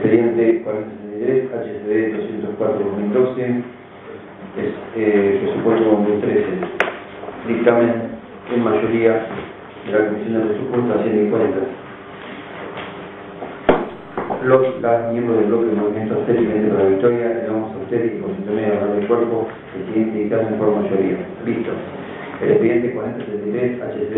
Expediente 4063, HCD 204-2012, presupuesto 2013. Dictamen en mayoría de la Comisión de Presupuestos, Hacienda y Cuentas. Los miembros del bloque de Movimiento Auster y Frente para la Victoria, elevamos a usted y por sintonía de hablar del cuerpo el siguiente dictamen por mayoría. Listo. El expediente 4073, HCD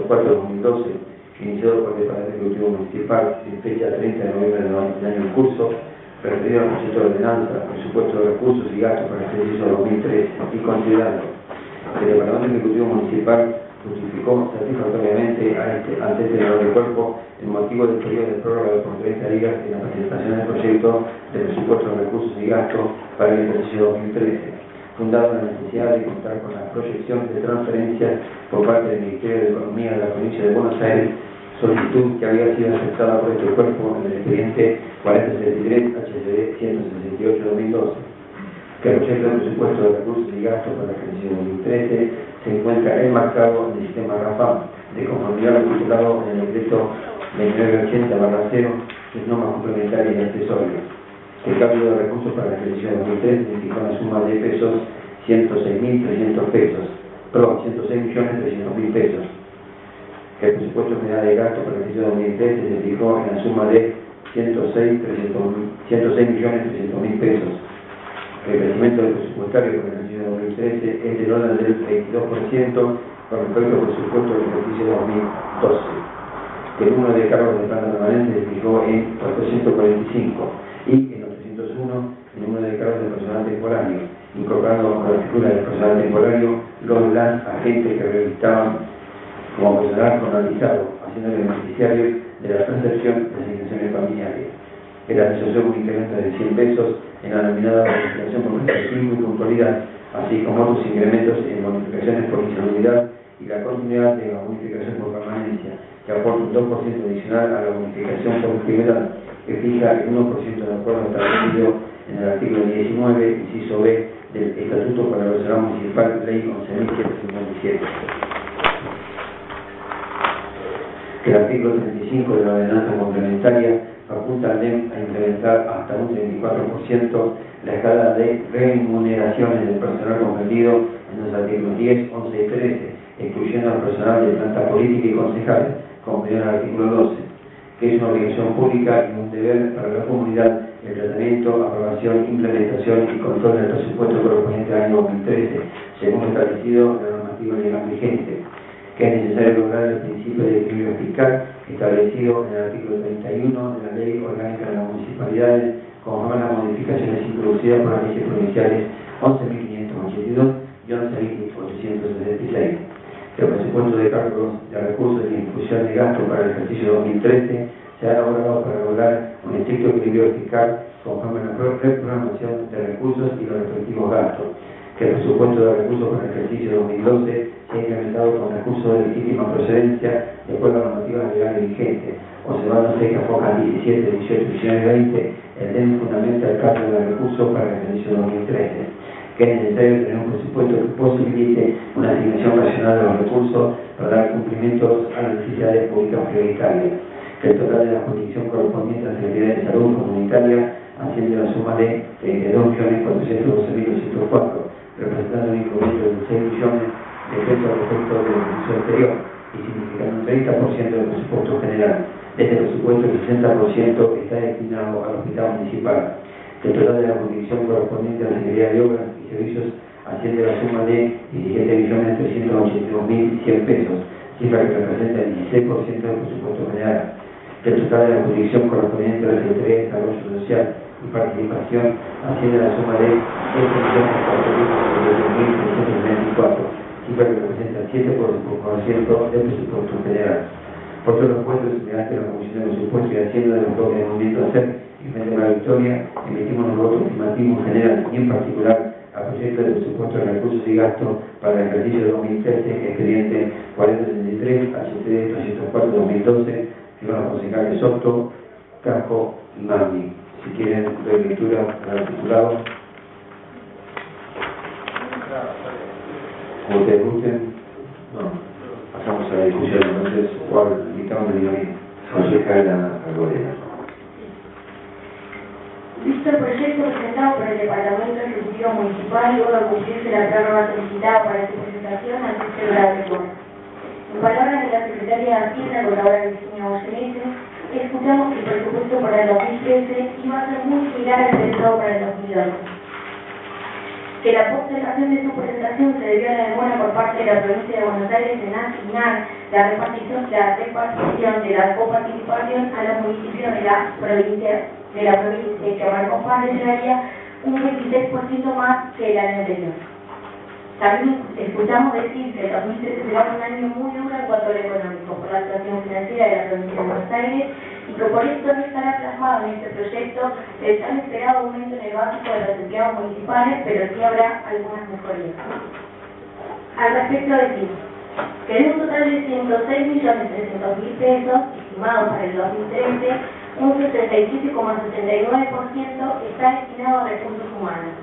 204-2012, iniciado por el Departamento Ejecutivo Municipal en fecha 30 de noviembre del año en curso, referido al proyecto de ordenanza, presupuesto de recursos y gastos para el ejercicio 2013, y considerando que el Departamento Ejecutivo Municipal justificó satisfactoriamente ante este nivel del cuerpo el motivo del periodo de prórroga de por 30 días en la presentación del proyecto de presupuesto de recursos y gastos para el ejercicio 2013, fundado en la necesidad de contar con la proyección de transferencias por parte del Ministerio de Economía de la provincia de Buenos Aires, solicitud que había sido aceptada por este cuerpo en el expediente 4073 HCD 168-2012, que el proyecto de presupuesto de recursos y gastos para el ejercicio 2013 se encuentra enmarcado en el sistema RAFAM, de conformidad al titulado en el decreto 2980/0, que es norma complementaria y accesoria. El cambio de recursos para el ejercicio 2013 significó una suma de pesos 106.300 pesos, perdón, 106.300.000 pesos. Que el presupuesto general de gasto para el ejercicio 2013 se fijó en la suma de 106.300.000 pesos. El crecimiento del presupuestario para el ejercicio 2013 es del orden del 22% con respecto al presupuesto del ejercicio 2012. Que el número de cargos de planta permanente se fijó en 445 y en 801 el número de cargos de personal temporario, incorporando con la figura del personal temporario las agentes que realizaban como personal normalizado, haciendo beneficiarios de la percepción de asignaciones familiares. En la asociación un incremento de 100 pesos en la denominada bonificación por prestatismo y puntualidad, así como otros incrementos en bonificaciones por insalubridad y la continuidad de la bonificación por permanencia, que aporta un 2% adicional a la bonificación por antigüedad, que fija el 1% de acuerdo establecido en el artículo 19, inciso B, del Estatuto para la Personal Municipal, Ley 11.757. Que el artículo 35 de la ordenanza complementaria faculta al DEM a incrementar hasta un 34% la escala de remuneraciones del personal comprendido en los artículos 10, 11 y 13, excluyendo al personal de planta política y concejales, comprendido en el artículo 12, que es una obligación pública y un deber para la comunidad el tratamiento, aprobación, implementación y control del presupuesto correspondiente al año 2013, según establecido en la normativa legal vigente. Que es necesario lograr el principio de equilibrio fiscal establecido en el artículo 31 de la Ley Orgánica de las Municipalidades, conforme a las modificaciones introducidas por las leyes provinciales 11.582 y 11.876. Que el presupuesto de cargos de recursos y distribución de gasto para el ejercicio 2013 se ha elaborado para lograr un estricto equilibrio fiscal conforme a la reprogramación de recursos y los respectivos gastos. Que el presupuesto de recursos para el ejercicio 2012 se ha incrementado con recursos de legítima procedencia de acuerdo a la normativa legal vigente, observándose que a FOCA 17, 18, 19 y 20 el DEM fundamenta el cálculo de recursos para el ejercicio 2013. Que es necesario tener un presupuesto que posibilite una asignación racional de los recursos para dar cumplimiento a las necesidades públicas prioritarias. Que el total de la jurisdicción correspondiente a la Secretaría de Salud Comunitaria asciende a la suma de 32.412.204, representando un incremento de 6 millones de pesos respecto del ejercicio anterior y significando un 30% del presupuesto general. De este presupuesto, el 60% está destinado al hospital municipal. El total de la jurisdicción correspondiente a la Secretaría de Obras y Servicios asciende a la suma de 17.382.100 pesos, cifra que representa el 16% del presupuesto general. El total de la jurisdicción correspondiente a la Secretaría de Desarrollo Social y Participación asciende a la suma de 7.478.324, cifra que representa el 7% del presupuesto general. Por todos los puestos integrantes de la Comisión de Presupuesto y Hacienda de los bloques de Movimiento Auster y Frente para la Victoria, emitimos un voto afirmativo en general y en particular al proyecto de presupuesto de recursos y gastos para el ejercicio 2013, expediente 4063, HCD 204-2012, que van a concejal de Soto, Campo y Magni. Si quieren doy lectura al articulado. Como ustedes gusten, no. Pasamos a la discusión. Entonces, ¿cuál dictamen de la concejal Alborena? Visto el proyecto presentado por el Departamento Ejecutivo Municipal, luego de cumplirse la prórroga solicitada para su presentación ante este grado de acuerdo. En palabras de la Secretaria de Hacienda, Colaboradora Virginia Goyeneche, escuchamos que el presupuesto para el 2013 iba a ser muy similar al presentado para el 2012. Que la postergación de su presentación se debió a la demora por parte de la provincia de Buenos Aires en asignar la repartición de la coparticipación a los municipios de la provincia que abarcó parte del área un 26% más que el año anterior. También escuchamos decir que el 2013 será un año muy duro en cuanto a lo económico por la situación financiera de la provincia de Buenos Aires y que por esto no estará plasmado en este proyecto el tan esperado aumento en el básico de los empleados municipales, pero sí habrá algunas mejorías. Al respecto decimos que de un total de 106.300.000 pesos estimados para el 2013, un 77,69% está destinado a recursos humanos.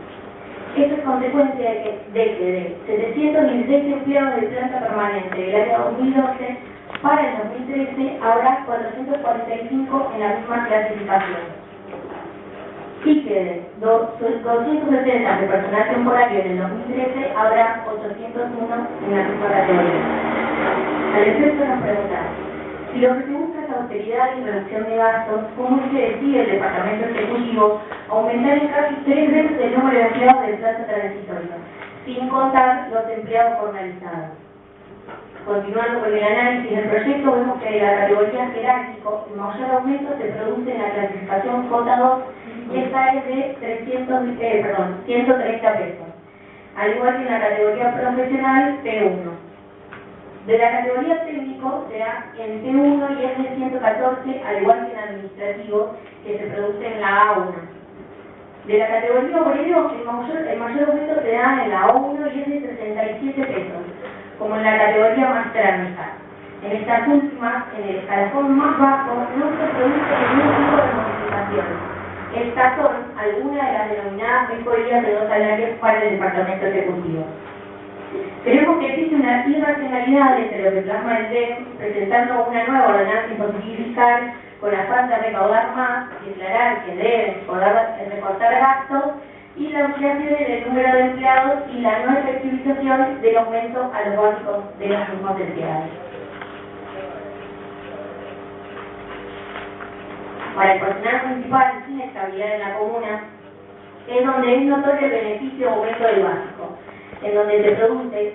Esto es consecuencia de que de 716 empleados de planta permanente del año 2012, para el 2013 habrá 445 en la misma clasificación. Y que de 270 de personal temporario en el 2013 habrá 801 en la misma categoría. Al efecto nos preguntamos, si lo que se busca es austeridad y reducción de gastos, ¿cómo es que decide el Departamento Ejecutivo aumentar en casi 3 veces el número de empleados del plazo transitorio, sin contar los empleados formalizados? Continuando con el análisis del proyecto, vemos que en la categoría jerárquico el mayor aumento se produce en la clasificación J2 y esta es de 130 pesos, al igual que en la categoría profesional P1. De la categoría técnico será en T1 y es de 114, al igual que en administrativo, que se produce en la A1. De la categoría obrero, el mayor aumento se da en la O1 y es de 67 pesos, como en la categoría más térmica. En estas últimas, en el escalafón más bajo, no se produce ningún tipo de modificación. Estas son algunas de las denominadas mejorías de los salarios para el Departamento Ejecutivo. Creemos que existe una irracionalidad entre lo que plasma el DEM, presentando una nueva ordenanza impositiva fiscal con afán de recaudar más, declarar que deben recortar gastos, y la ampliación del número de empleados y la no efectivización del aumento a los básicos de los mismos empleados. Para el personal municipal sin estabilidad en la comuna, es donde es notorio el beneficio o aumento del básico. En donde se produce,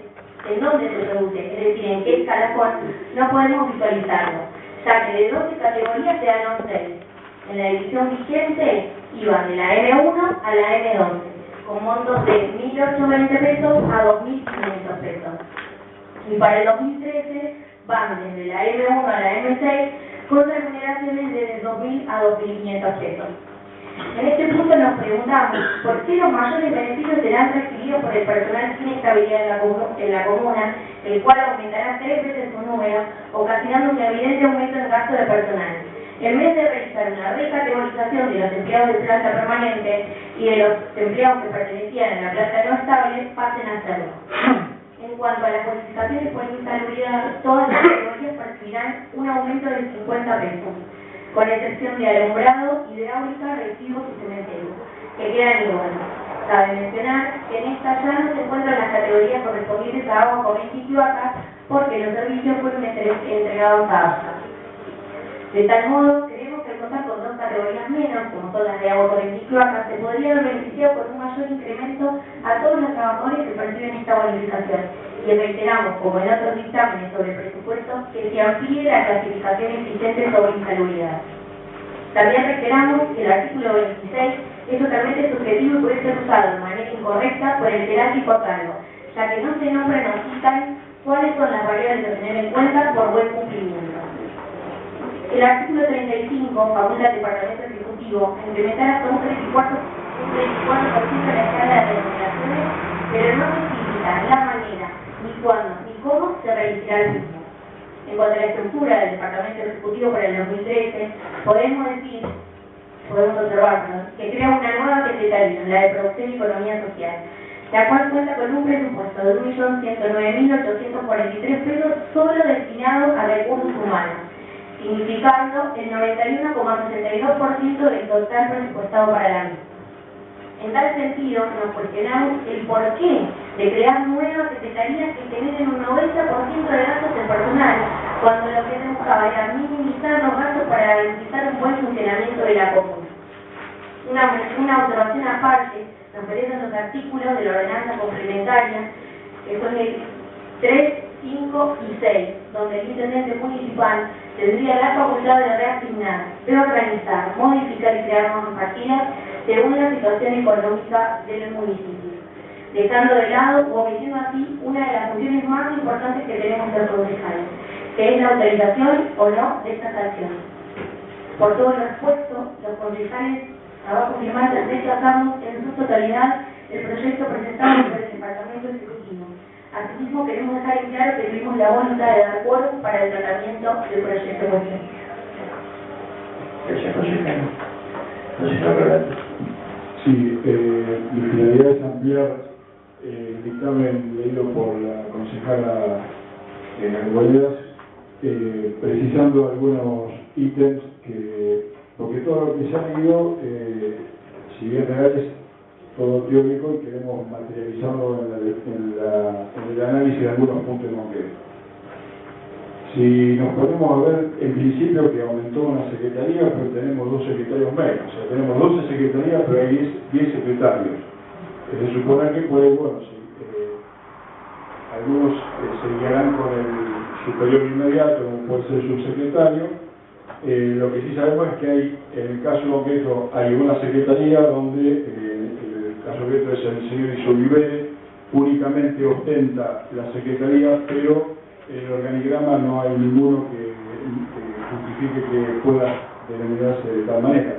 es decir, en qué escalafón, no podemos visualizarlo, ya que de 12 categorías se dan 11. En la división vigente iban de la M1 a la M12, con montos de 1.820 pesos a 2.500 pesos. Y para el 2013 van desde la M1 a la M6 con remuneraciones de 2.000 a 2.500 pesos. En este punto nos preguntamos por qué los mayores beneficios serán recibidos por el personal sin estabilidad en la comuna, el cual aumentará 3 veces su número, ocasionando un evidente aumento en gasto de personal. En vez de realizar una recategorización de los empleados de planta permanente y de los empleados que pertenecían a la planta no estable, pasen a hacerlo. En cuanto a las bonificaciones por insalubridad, todas las categorías percibirán un aumento de 50 pesos. Con excepción de alumbrado, hidráulica, residuos y cementerio, que quedan iguales. Cabe mencionar que en esta ya no se encuentran las categorías correspondientes a agua corriente y cloacas, porque los servicios fueron entregados a APSA. De tal modo, creemos que al contar con 2 categorías menos, como son las de agua corriente y cloacas, se podría haber beneficiado con un mayor incremento a todos los trabajadores que perciben esta bonificación. Y reiteramos, como en otros dictámenes sobre presupuestos, que se amplíe la clasificación existente sobre insalubridad. También reiteramos que el artículo 26 es totalmente subjetivo y puede ser usado de manera incorrecta por el jerárquico a cargo, ya que no se nombran o citan cuáles son las variables a tener en cuenta por buen cumplimiento. El artículo 35 faculta al Departamento Ejecutivo a incrementar hasta un 34% de la escala de remuneraciones, pero no especifica la manera, ni cuándo, ni cómo se realizará el mismo. En cuanto a la estructura del Departamento Ejecutivo para el 2013, podemos observar que crea una nueva secretaría, la de Producción y Economía Social, la cual cuenta con un presupuesto de 1.109.843 pesos solo destinado a recursos humanos, significando el 91,62% del total presupuestado para la misma. En tal sentido, nos cuestionamos el porqué de crear nuevas secretarías que generen un 90% de gastos en personal, cuando lo que se buscaba era minimizar los gastos para garantizar un buen funcionamiento de la comuna. Una observación aparte nos parecen los artículos de la ordenanza complementaria, que son el 3, 5 y 6, donde el intendente municipal tendría la facultad de reasignar, reorganizar, modificar y crear nuevas partidas según la situación económica del municipio, dejando de lado o omitiendo así una de las funciones más importantes que tenemos los concejales, que es la autorización o no de estas acciones. Por todo lo expuesto, los concejales abajo firmantes rechazamos en su totalidad el proyecto presentado por el Departamento Ejecutivo. Asimismo, queremos dejar en claro que tuvimos la voluntad de dar quórum para el tratamiento del proyecto de ley. Gracias, consejero. Consejero Rolando. Sí, mi finalidad es ampliar el dictamen leído por la concejala Arguellas, precisando algunos ítems porque todo lo que se ha leído, si bien real, es todo teórico y queremos materializarlo en el análisis de algunos puntos concretos. Si nos ponemos a ver, en principio que aumentó una secretaría, pero tenemos 2 secretarios menos. O sea, tenemos 12 secretarías, pero hay 10 secretarios. Se supone que puede, bueno, algunos se guiarán con el superior inmediato, como puede ser el subsecretario. Lo que sí sabemos es que hay, en el caso concreto, hay una secretaría donde, el caso concreto es el señor Isolibere, únicamente ostenta la secretaría, pero en el organigrama no hay ninguno que justifique que pueda denominarse de tal manera.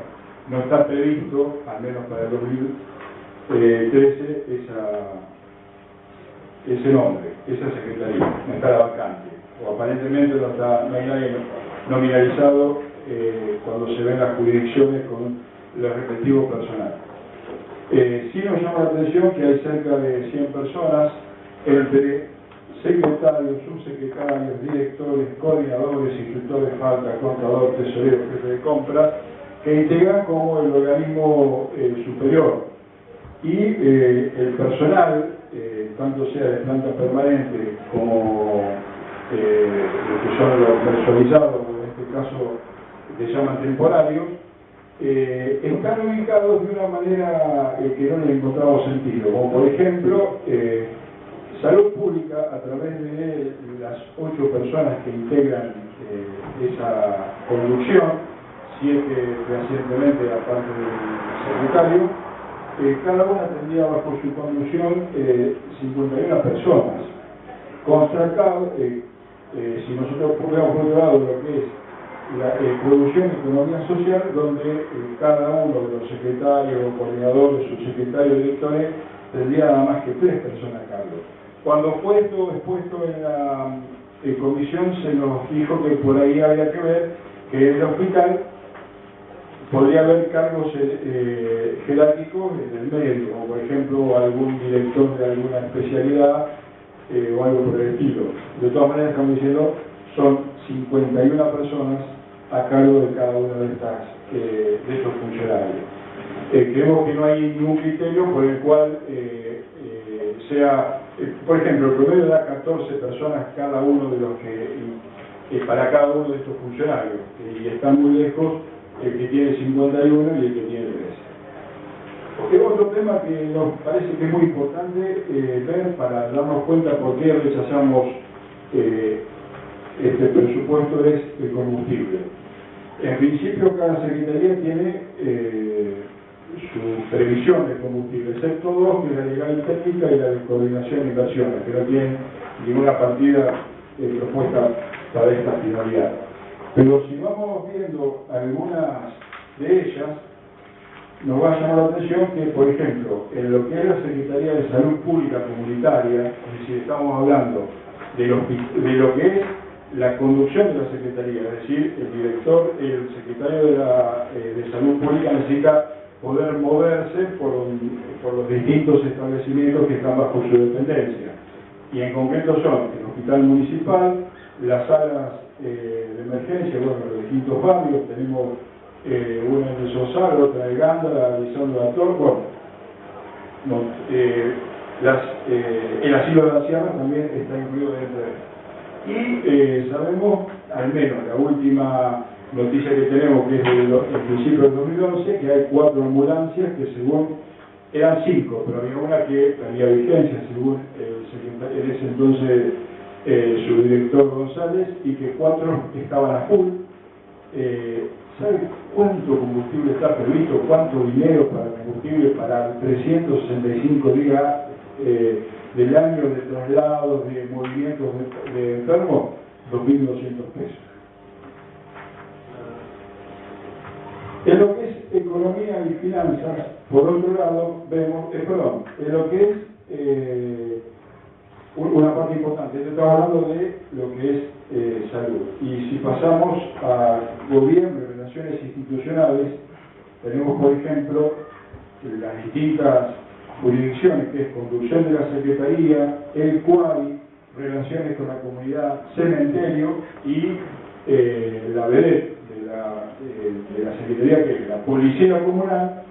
No está previsto, al menos para el 2013, ese nombre, esa secretaría, no está vacante, o aparentemente no hay nadie nominalizado cuando se ven las jurisdicciones con el respectivo personal. Sí nos llama la atención que hay cerca de 100 personas entre secretarios, subsecretarios, directores, coordinadores, instructores de falta, contador, tesorero, jefe de compras, que integran como el organismo superior. Y el personal, tanto sea de planta permanente como los que son los personalizados, en este caso que se llaman temporarios, están ubicados de una manera que no le encontramos sentido, como por ejemplo Salud Pública, a través de las 8 personas que integran esa conducción, 7 recientemente aparte del secretario, cada una tendría bajo su conducción 51 personas. Constatado, si nosotros ponemos por otro lado lo que es la producción de economía social, donde cada uno de los secretarios, coordinadores, subsecretarios, directores, tendría nada más que 3 personas a cargo. Cuando fue esto expuesto en la comisión, se nos dijo que por ahí había que ver que en el hospital podría haber cargos jerárquicos en el medio, como por ejemplo algún director de alguna especialidad o algo por el estilo. De todas maneras, estamos diciendo, son 51 personas a cargo de cada uno de estos funcionarios. Creemos que no hay ningún criterio por el cual sea, por ejemplo, el promedio da 14 personas cada uno de los para cada uno de estos funcionarios, y están muy lejos el que tiene 51 y el que tiene 13. Otro tema que nos parece que es muy importante ver para darnos cuenta por qué rechazamos este presupuesto es el combustible. En principio, cada secretaría tiene su previsión de combustible, excepto 2, que es la legal y técnica y la de coordinación e inversiones, que no tienen ninguna partida propuesta para esta finalidad. Pero si vamos viendo algunas de ellas, nos va a llamar la atención que, por ejemplo, en lo que es la Secretaría de Salud Pública Comunitaria, es decir, estamos hablando de lo que es la conducción de la Secretaría, es decir, el director, el secretario de Salud Pública necesita poder moverse por los distintos establecimientos que están bajo su dependencia. Y en concreto son el hospital municipal, las salas de emergencia, bueno, los distintos barrios, tenemos una en el Sosal, otra en Gándara, Lisandro Ator, bueno, el asilo de ancianos también está incluido dentro de esto. Y sabemos, al menos la última noticia que tenemos, que es del principio del 2011, que hay 4 ambulancias que según, eran 5, pero había una que tenía vigencia, según en ese entonces su director González, y que 4 estaban a full. ¿Sabe cuánto combustible está previsto? ¿Cuánto dinero para combustible para 365 días del año de traslados, de movimientos de enfermos? 2.200 pesos. En lo que es economía y finanzas, por otro lado, vemos, en lo que es una parte importante, estamos hablando de lo que es salud. Y si pasamos a gobierno y relaciones institucionales, tenemos, por ejemplo, las distintas jurisdicciones, que es conducción de la Secretaría, el CUAI, relaciones con la comunidad, cementerio y la BEDET de la Secretaría, que es la Policía Comunal,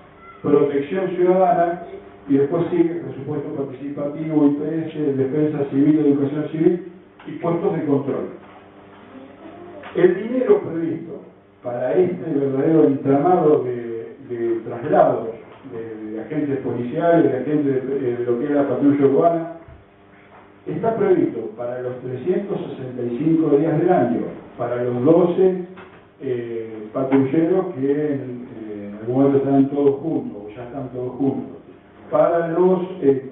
Protección Ciudadana, y después sigue presupuesto participativo, IPS, defensa civil, educación civil y puestos de control. El dinero previsto para este verdadero entramado de traslados de agentes policiales, de agentes de lo que es la patrulla urbana, está previsto para los 365 días del año, para los 12 patrulleros que en algún momento están todos juntos, o ya están todos juntos, para los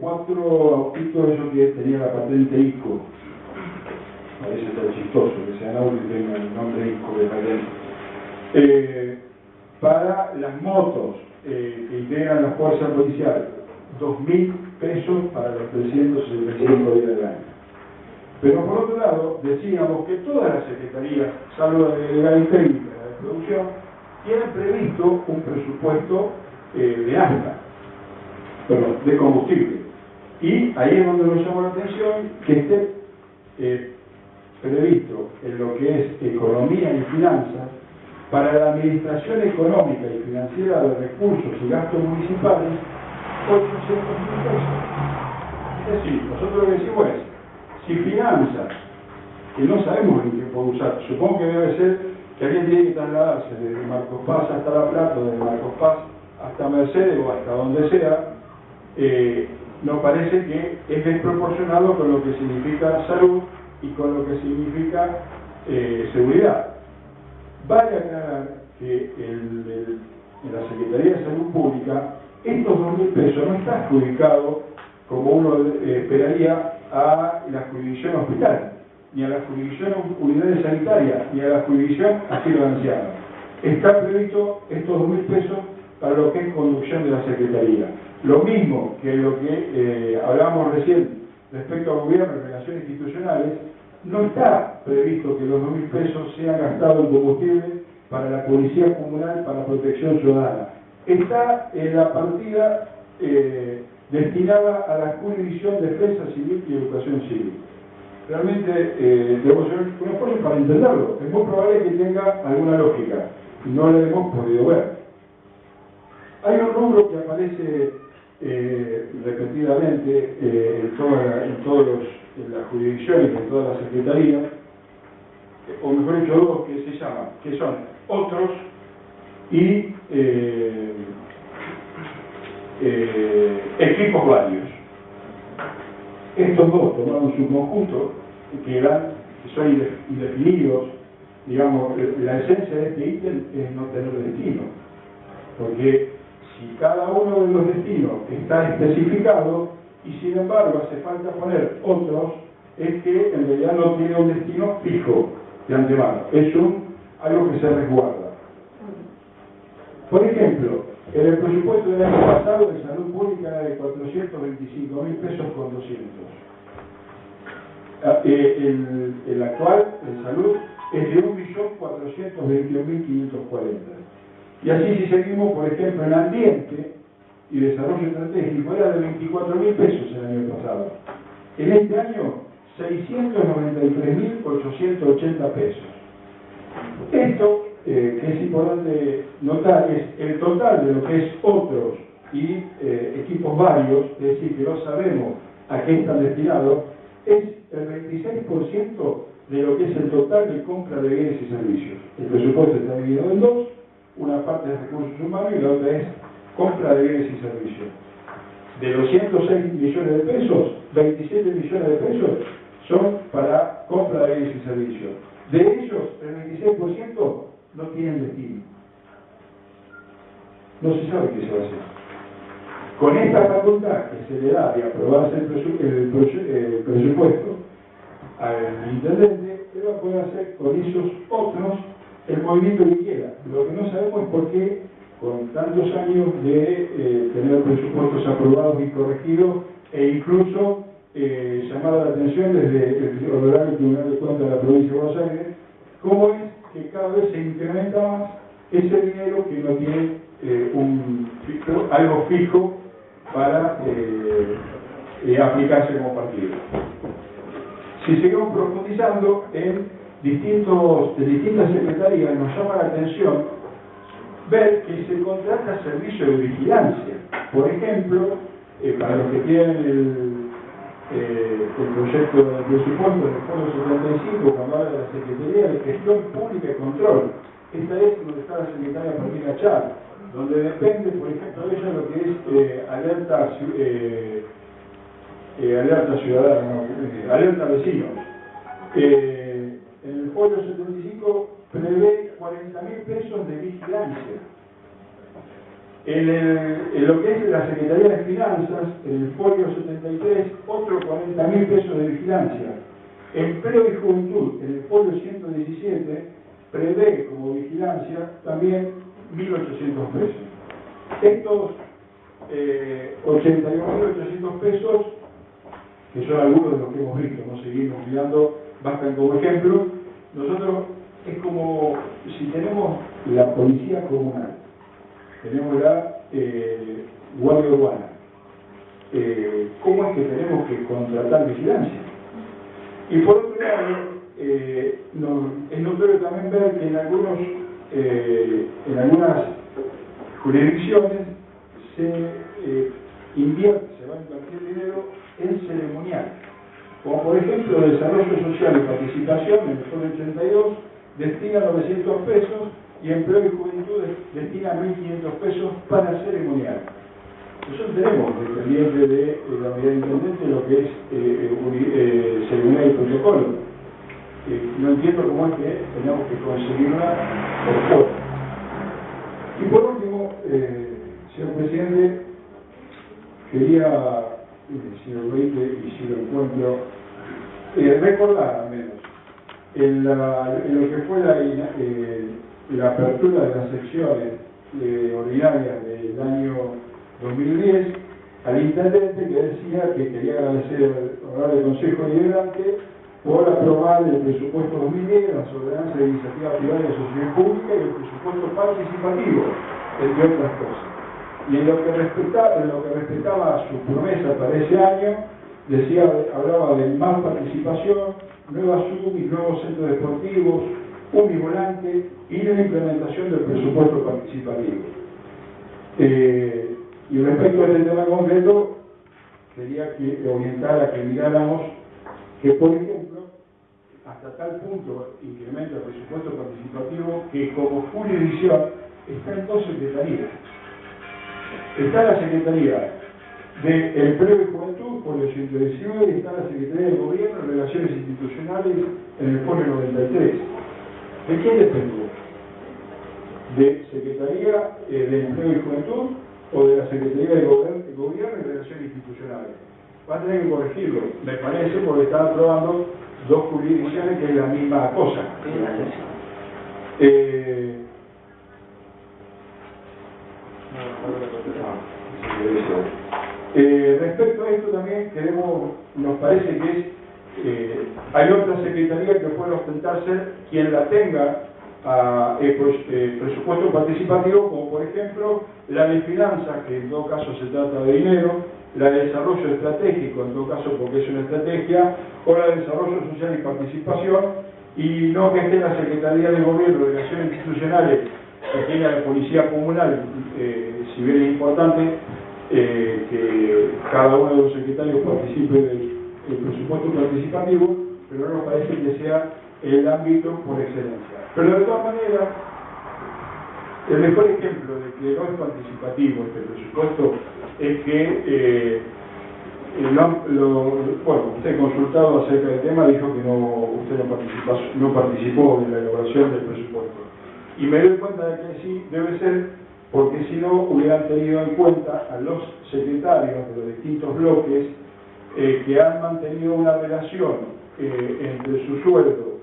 4 autitos esos que tenían la patente ISCO, parece tan chistoso que sean autos y tengan el nombre ISCO de patente, para las motos que integran la fuerza policial, 2.000 pesos para los 365 días del año. Pero por otro lado, decíamos que todas las secretarías, salvo la de legal y técnica de producción, tienen previsto un presupuesto de ASTA, de combustible. Y ahí es donde nos llama la atención que esté previsto en lo que es economía y finanzas para la administración económica y financiera de recursos y gastos municipales 800.000 pesos. Es decir, nosotros lo que decimos es, si finanzas, que no sabemos en qué puede usar, supongo que debe ser que alguien tiene que trasladarse desde Marcos Paz hasta La Plata, o desde Marcos Paz hasta Mercedes o hasta donde sea, nos parece que es desproporcionado con lo que significa salud y con lo que significa seguridad. Vale aclarar que en la Secretaría de Salud Pública estos 2.000 pesos no está adjudicado como uno esperaría a la jurisdicción hospital, ni a la jurisdicción unidades sanitarias, ni a la jurisdicción asilo de ancianos. Está previsto estos 2.000 pesos para lo que es conducción de la Secretaría. Lo mismo que lo que hablábamos recién respecto a gobierno y relaciones institucionales, no está previsto que los 2.000 pesos sean gastados en combustible para la Policía Comunal, para Protección Ciudadana. Está en la partida destinada a la jurisdicción Defensa Civil y Educación Civil. Realmente debemos hacer un esfuerzo para entenderlo. Es muy probable que tenga alguna lógica. No la hemos podido ver. Hay un rubro que aparece repetidamente en las jurisdicciones, en todas las secretarías, o mejor dicho, dos que se llaman, que son otros y equipos varios. Estos dos tomados en su conjunto, que son indefinidos, digamos, la esencia de este ítem es no tener destino, porque si cada uno de los destinos está especificado y sin embargo hace falta poner otros, es que en realidad no tiene un destino fijo de antemano, es algo que se resguarda. Por ejemplo, en el presupuesto del año pasado de salud pública era de 425.000 pesos con 200. El actual de salud es de 1.421.540. Y así si seguimos, por ejemplo, en ambiente y desarrollo estratégico era de 24.000 pesos el año pasado. En este año, 693.880 pesos. Esto, que es importante notar, es el total de lo que es otros y equipos varios, es decir, que no sabemos a qué están destinados, es el 26% de lo que es el total de compra de bienes y servicios. El presupuesto está dividido en dos, una parte de recursos humanos y la otra es compra de bienes y servicios. De los 106 millones de pesos, 27 millones de pesos son para compra de bienes y servicios. De ellos, el 26% no tienen destino. No se sabe qué se va a hacer. Con esta facultad que se le da de aprobarse el presupuesto al intendente, él va a poder hacer con esos otros el movimiento que quiera. Lo que no sabemos es por qué, con tantos años de tener presupuestos aprobados y corregidos, e incluso llamada la atención desde el Honorable Tribunal de Cuentas de la Provincia de Buenos Aires, cómo es que cada vez se incrementa más ese dinero que no tiene algo fijo para aplicarse como partido. Si seguimos profundizando en distintas secretarías, nos llama la atención ver que se contrata servicio de vigilancia. Por ejemplo, para los que tienen el proyecto de presupuesto del Fondo 75, cuando habla de la Secretaría de Gestión Pública y Control, esta es donde está la secretaria Martina Char, donde depende, por ejemplo, de ella lo que es alerta ciudadana, alerta vecinos. En el folio 75 prevé 40.000 pesos de vigilancia. En lo que es la Secretaría de Finanzas, en el folio 73, otro 40.000 pesos de vigilancia. Empleo y Juventud, en el folio 117, prevé como vigilancia también 1.800 pesos. Estos 81.800 pesos, que son algunos de los que hemos visto, no seguimos mirando, bastan como ejemplo. Nosotros es como si tenemos la policía comunal, tenemos la guardia urbana. ¿Cómo es que tenemos que contratar vigilancia? Y por otro lado, es notorio también ver que en algunas jurisdicciones se va a invertir dinero en ceremonial, como por ejemplo Desarrollo Social y Participación, en el Fondo 82, destina 900 pesos y Empleo y Juventud destina 1.500 pesos para ceremonial. Nosotros tenemos dependiente de la unidad de intendente lo que es ceremonial y protocolo. No entiendo cómo es que tenemos que conseguirla por fuera. Y por último, señor presidente, quería, si lo permite y si lo encuentro, recordar al menos en lo que fue la apertura de las secciones ordinarias del año 2010 al intendente, que decía que quería agradecer al Honorable Consejo Deliberante por aprobar el presupuesto 2010, las ordenanzas de iniciativa privada y asociación pública y el presupuesto participativo, entre otras cosas. Y en lo que respetaba a su promesa para ese año, hablaba de más participación, nuevas UMI, nuevos centros deportivos, UMI volante y de la implementación del presupuesto participativo. Y respecto a este tema concreto, quería orientar a que miráramos que, por ejemplo, hasta tal punto incrementa el presupuesto participativo que como jurisdicción está en dos secretarías. Está la Secretaría de Empleo y Juventud, folio 119, y está la Secretaría de Gobierno y Relaciones Institucionales en el folio 93. ¿De quién depende? ¿De Secretaría de Empleo y Juventud o de la Secretaría de Gobierno y Relaciones Institucionales? Va a tener que corregirlo, me parece, porque está aprobando dos jurisdicciones que es la misma cosa. Respecto a esto también nos parece que hay otra secretaría que puede ostentar ser quien la tenga presupuesto participativo, como por ejemplo la de finanzas, que en todo caso se trata de dinero, la de desarrollo estratégico, en todo caso porque es una estrategia, o la de desarrollo social y participación, y no que esté la Secretaría de Gobierno y Relaciones Institucionales, que tiene la Policía Comunal, si bien es importante que cada uno de los secretarios participe del presupuesto participativo, pero no nos parece que sea el ámbito por excelencia. Pero de todas maneras, el mejor ejemplo de que no es participativo este presupuesto es que bueno, usted consultado acerca del tema dijo que usted no participó en la elaboración del presupuesto. Y me doy cuenta de que sí, debe ser porque si no hubieran tenido en cuenta a los secretarios de los distintos bloques que han mantenido una relación entre su sueldo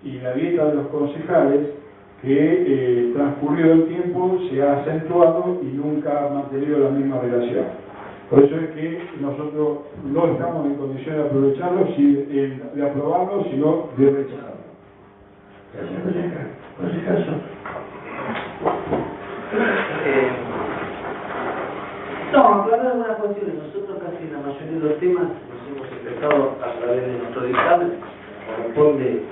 y la dieta de los concejales que transcurrido el tiempo se ha acentuado y nunca ha mantenido la misma relación. Por eso es que nosotros no estamos en condición de aprovecharlo, de aprobarlo, sino de rechazarlo. Gracias, concejal. No, aclarar algunas cuestiones. Nosotros casi en la mayoría de los temas nos hemos expresado a través de nuestro dictamen. Corresponde,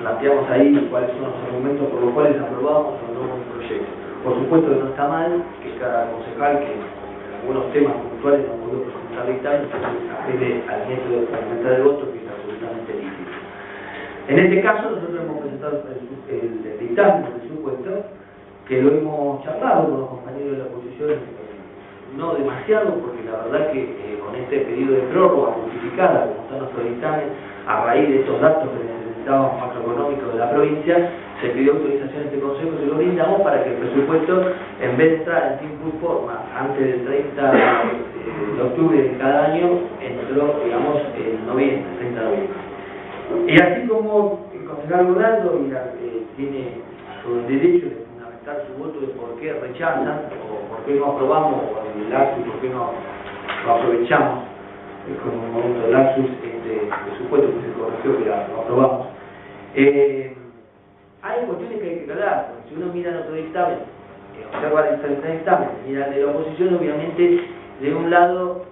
planteamos ahí cuáles son los argumentos por los cuales aprobamos o no un proyecto. Por supuesto que no está mal que cada concejal que algunos temas puntuales no pudo presentar dictamen, apele al método de fundamental de voto, que es absolutamente lícito. En este caso, nosotros hemos presentado el dictamen del presupuesto, que lo hemos charlado con los compañeros de la oposición, no demasiado, porque la verdad que con este pedido de prórroga justificada, como está nuestro dictamen, a raíz de estos datos que necesitábamos macroeconómicos de la provincia, se pidió autorización a este Consejo y lo brindamos para que el presupuesto, en vez de entrar en tiempo y forma antes del 30 de octubre de cada año, entró, digamos, en noviembre, 30 de noviembre. Y así como el concejal Ronaldo tiene todo el derecho de fundamentar su voto de por qué rechazan, o por qué no aprobamos, o el lapsus, por qué no aprovechamos, con un momento de lapsus, este presupuesto que se corrigió, que lo aprobamos. Hay cuestiones que hay que aclarar, porque si uno mira en otro dictamen, observa el diferente dictamen, mira el de la oposición, obviamente, de un lado,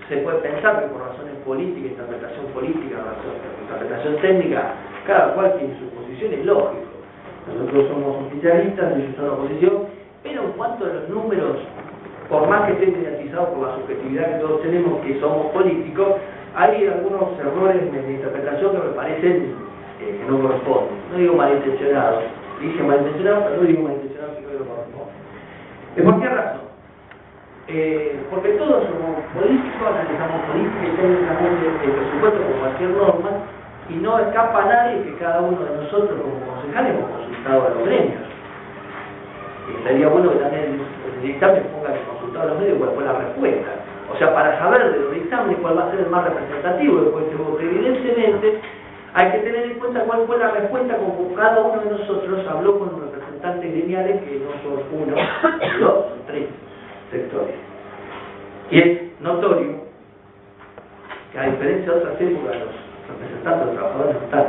se puede pensar que por razones políticas, interpretación técnica, cada cual tiene su posición, es lógico. Nosotros somos oficialistas, ellos son oposición, pero en cuanto a los números, por más que estén mediatizados por la subjetividad que todos tenemos, que somos políticos, hay algunos errores de interpretación que me parecen que no corresponden. No digo malintencionados, dije malintencionados, pero no digo malintencionados, sino que no corresponden. ¿Por qué razón? Porque todos somos políticos, analizamos política y técnicamente el presupuesto como cualquier norma, y no escapa a nadie que cada uno de nosotros como concejales hemos consultado a los gremios. Y sería bueno que también el dictamen ponga que consultado a los medios cuál fue la respuesta. O sea, para saber de los dictámenes cuál va a ser el más representativo después de este voto. Evidentemente, hay que tener en cuenta cuál fue la respuesta como cada uno de nosotros habló con los representantes lineales, que no son uno, dos, son tres sectores. Y es notorio que a diferencia de otras épocas los representantes de los trabajadores no están.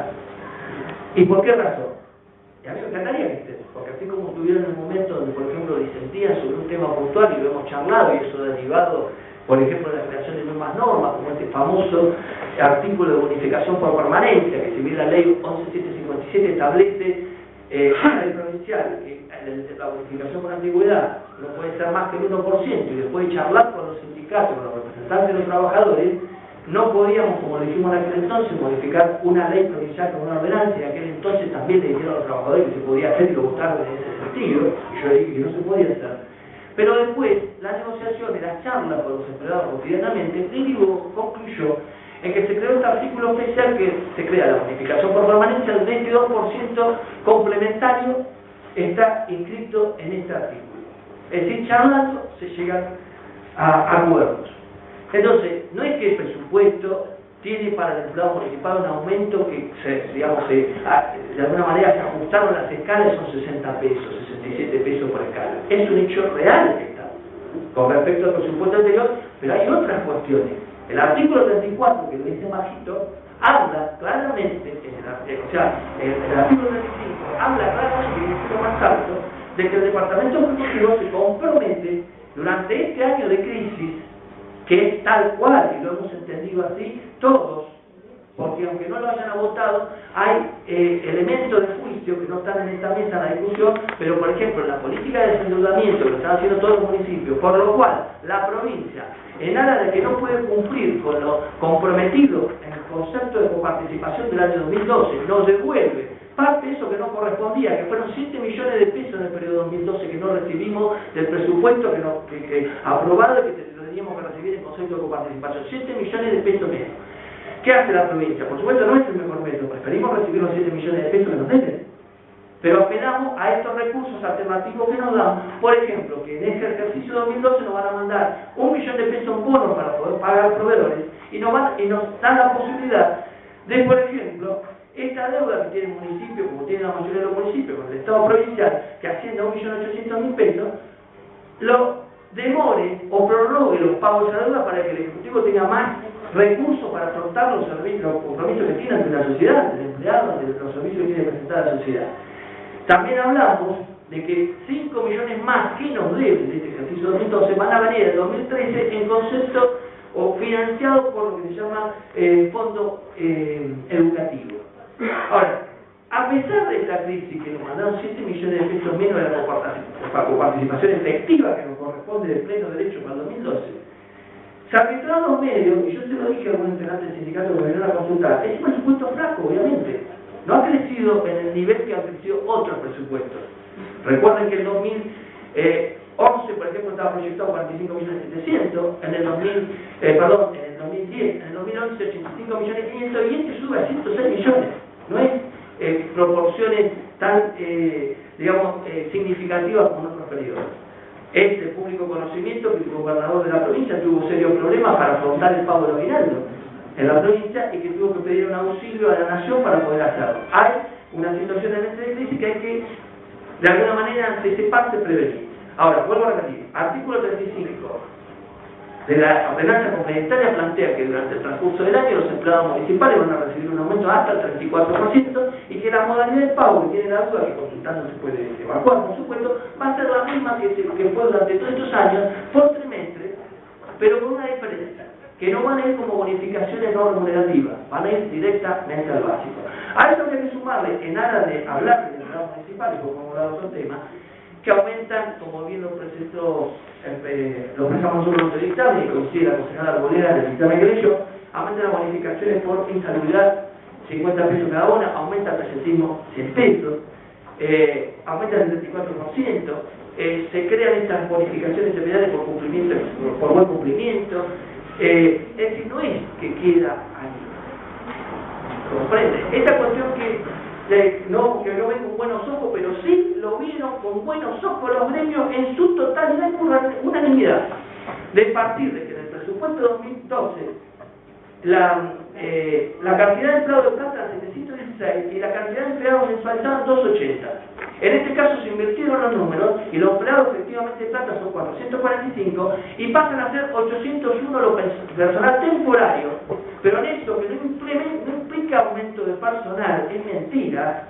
¿Y por qué razón? Y a mí me encantaría que estén, porque así como tuvieron el momento donde, por ejemplo, disentían sobre un tema puntual y lo hemos charlado, y eso ha derivado, por ejemplo, la creación de nuevas normas, como este famoso artículo de bonificación por permanencia, que si bien la ley 11.757 establece la ley provincial, que la bonificación por antigüedad no puede ser más que el 1%, y después de charlar con los sindicatos, con los representantes de los trabajadores, no podíamos, como le dijimos en aquel entonces, modificar una ley provincial con una ordenanza, y en aquel entonces también le dijeron a los trabajadores que se podía hacer y lo votaron en ese sentido, y yo dije que no se podía hacer. Pero después, la negociación y la charla con los empleados cotidianamente, concluyó en que se creó este artículo especial que se crea la bonificación por permanencia del 22% complementario, está inscrito en este artículo. Es decir, charlando se llegan a acuerdos. Entonces, no es que el presupuesto tiene para el empleado municipal un aumento que, de alguna manera se ajustaron las escalas, son 60 pesos, 67 pesos por escala. Es un hecho real que está, con respecto al presupuesto anterior, pero hay otras cuestiones. El artículo 34, que lo dice bajito, habla claramente, el artículo 35 habla claramente, en el más alto, de que el Departamento Ejecutivo se compromete durante este año de crisis, que es tal cual, y lo hemos entendido así, todos porque aunque no lo hayan votado, hay elementos de juicio que no están en esta mesa en la discusión, pero por ejemplo en la política de desendeudamiento que lo están haciendo todos los municipios, por lo cual la provincia, en aras de que no puede cumplir con lo comprometido en el concepto de coparticipación del año 2012, nos devuelve parte de eso que no correspondía, que fueron 7 millones de pesos en el periodo 2012 que no recibimos del presupuesto que aprobado y que teníamos que recibir en concepto de coparticipación, 7 millones de pesos menos. ¿Qué hace la provincia? Por supuesto no es el mejor método, preferimos recibir los 7 millones de pesos que nos deben, pero apelamos a estos recursos alternativos que nos dan, por ejemplo, que en este ejercicio 2012 nos van a mandar 1 millón de pesos en bonos para poder pagar proveedores y nos dan la posibilidad de, por ejemplo, esta deuda que tiene el municipio, como tiene la mayoría de los municipios con el Estado provincial, que asciende a 1.800.000 pesos, lo demore o prorrogue los pagos de esa deuda para que el Ejecutivo tenga más recursos para afrontar los compromisos que tiene ante la sociedad, del empleado, de los servicios que tiene que presentar a la sociedad. También hablamos de que 5 millones más que nos deben de este ejercicio 2012 van a venir en 2013 en concepto o financiados por lo que se llama fondo educativo. Ahora, a pesar de esta crisis que nos mandaron 7 millones de pesos menos de la coparticipación efectiva que nos corresponde de pleno derecho para el 2012, se arbitraron los medios, y yo se lo dije a algún integrante del sindicato que me vinieron a consultar, es un presupuesto flaco, obviamente. No ha crecido en el nivel que han crecido otros presupuestos. Recuerden que en 2011, por ejemplo, estaba proyectado 45.700.000, en el 2010, en el 2011 85.500.000 y este sube a 106 millones. No es proporciones tan, significativas como en otros periodos. Es de público conocimiento que el gobernador de la provincia tuvo serios problemas para afrontar el pago del aguinaldo en la provincia y que tuvo que pedir un auxilio a la nación para poder hacerlo. Hay una situación de crisis que hay que, de alguna manera, anticiparse y prevenir. Ahora, vuelvo a repetir, artículo 35 de la ordenanza complementaria plantea que durante el transcurso del año los empleados municipales van a recibir un aumento hasta el 34% y que la modalidad de pago que tiene la duda, que consultando se puede evacuar, por supuesto, va a ser la misma que fue durante todos estos años, por trimestre, pero con una diferencia, que no van a ir como bonificaciones no remunerativas, van a ir directamente al básico. A eso hay que sumarle, en aras de hablar de empleados municipales, como hemos hablado otro tema, que aumentan, como bien lo presentó, lo presentamos nosotros en el dictamen, y coincide la concejala Arboleda en el dictamen que leyó, aumentan las bonificaciones por insalubridad, 50 pesos cada una, aumenta el presentismo 100 pesos, aumenta el 34%, se crean estas bonificaciones especiales por cumplimiento, por buen cumplimiento, es decir, no es que queda ahí. ¿Comprende? Esta cuestión que no ven con buenos ojos, pero sí lo vieron con buenos ojos los gremios en su totalidad y por unanimidad. De partir de que en el presupuesto de 2012 la cantidad de empleados de plata era 716 y la cantidad de empleados mensualizados 280. En este caso se invirtieron los números y los empleados efectivamente de plata son 445 y pasan a ser 801 los personal temporario, pero en esto que no implica aumento de personal, es mentira.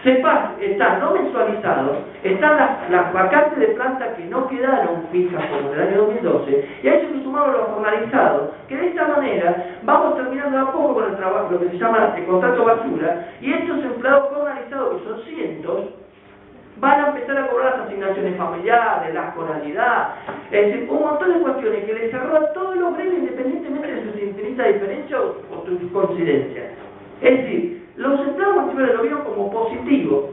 Están no mensualizados, están las vacantes de planta que no quedaron fijas como en el año 2012, y a eso se sumaron los formalizados, que de esta manera vamos terminando a poco con el trabajo, lo que se llama el contrato basura, y estos empleados formalizados, que son cientos, van a empezar a cobrar las asignaciones familiares, la escolaridad, es decir, un montón de cuestiones que les cerró a todos los gremios independientemente de sus infinitas diferencias o sus coincidencias. Es decir, los empleados municipales lo vieron como positivo,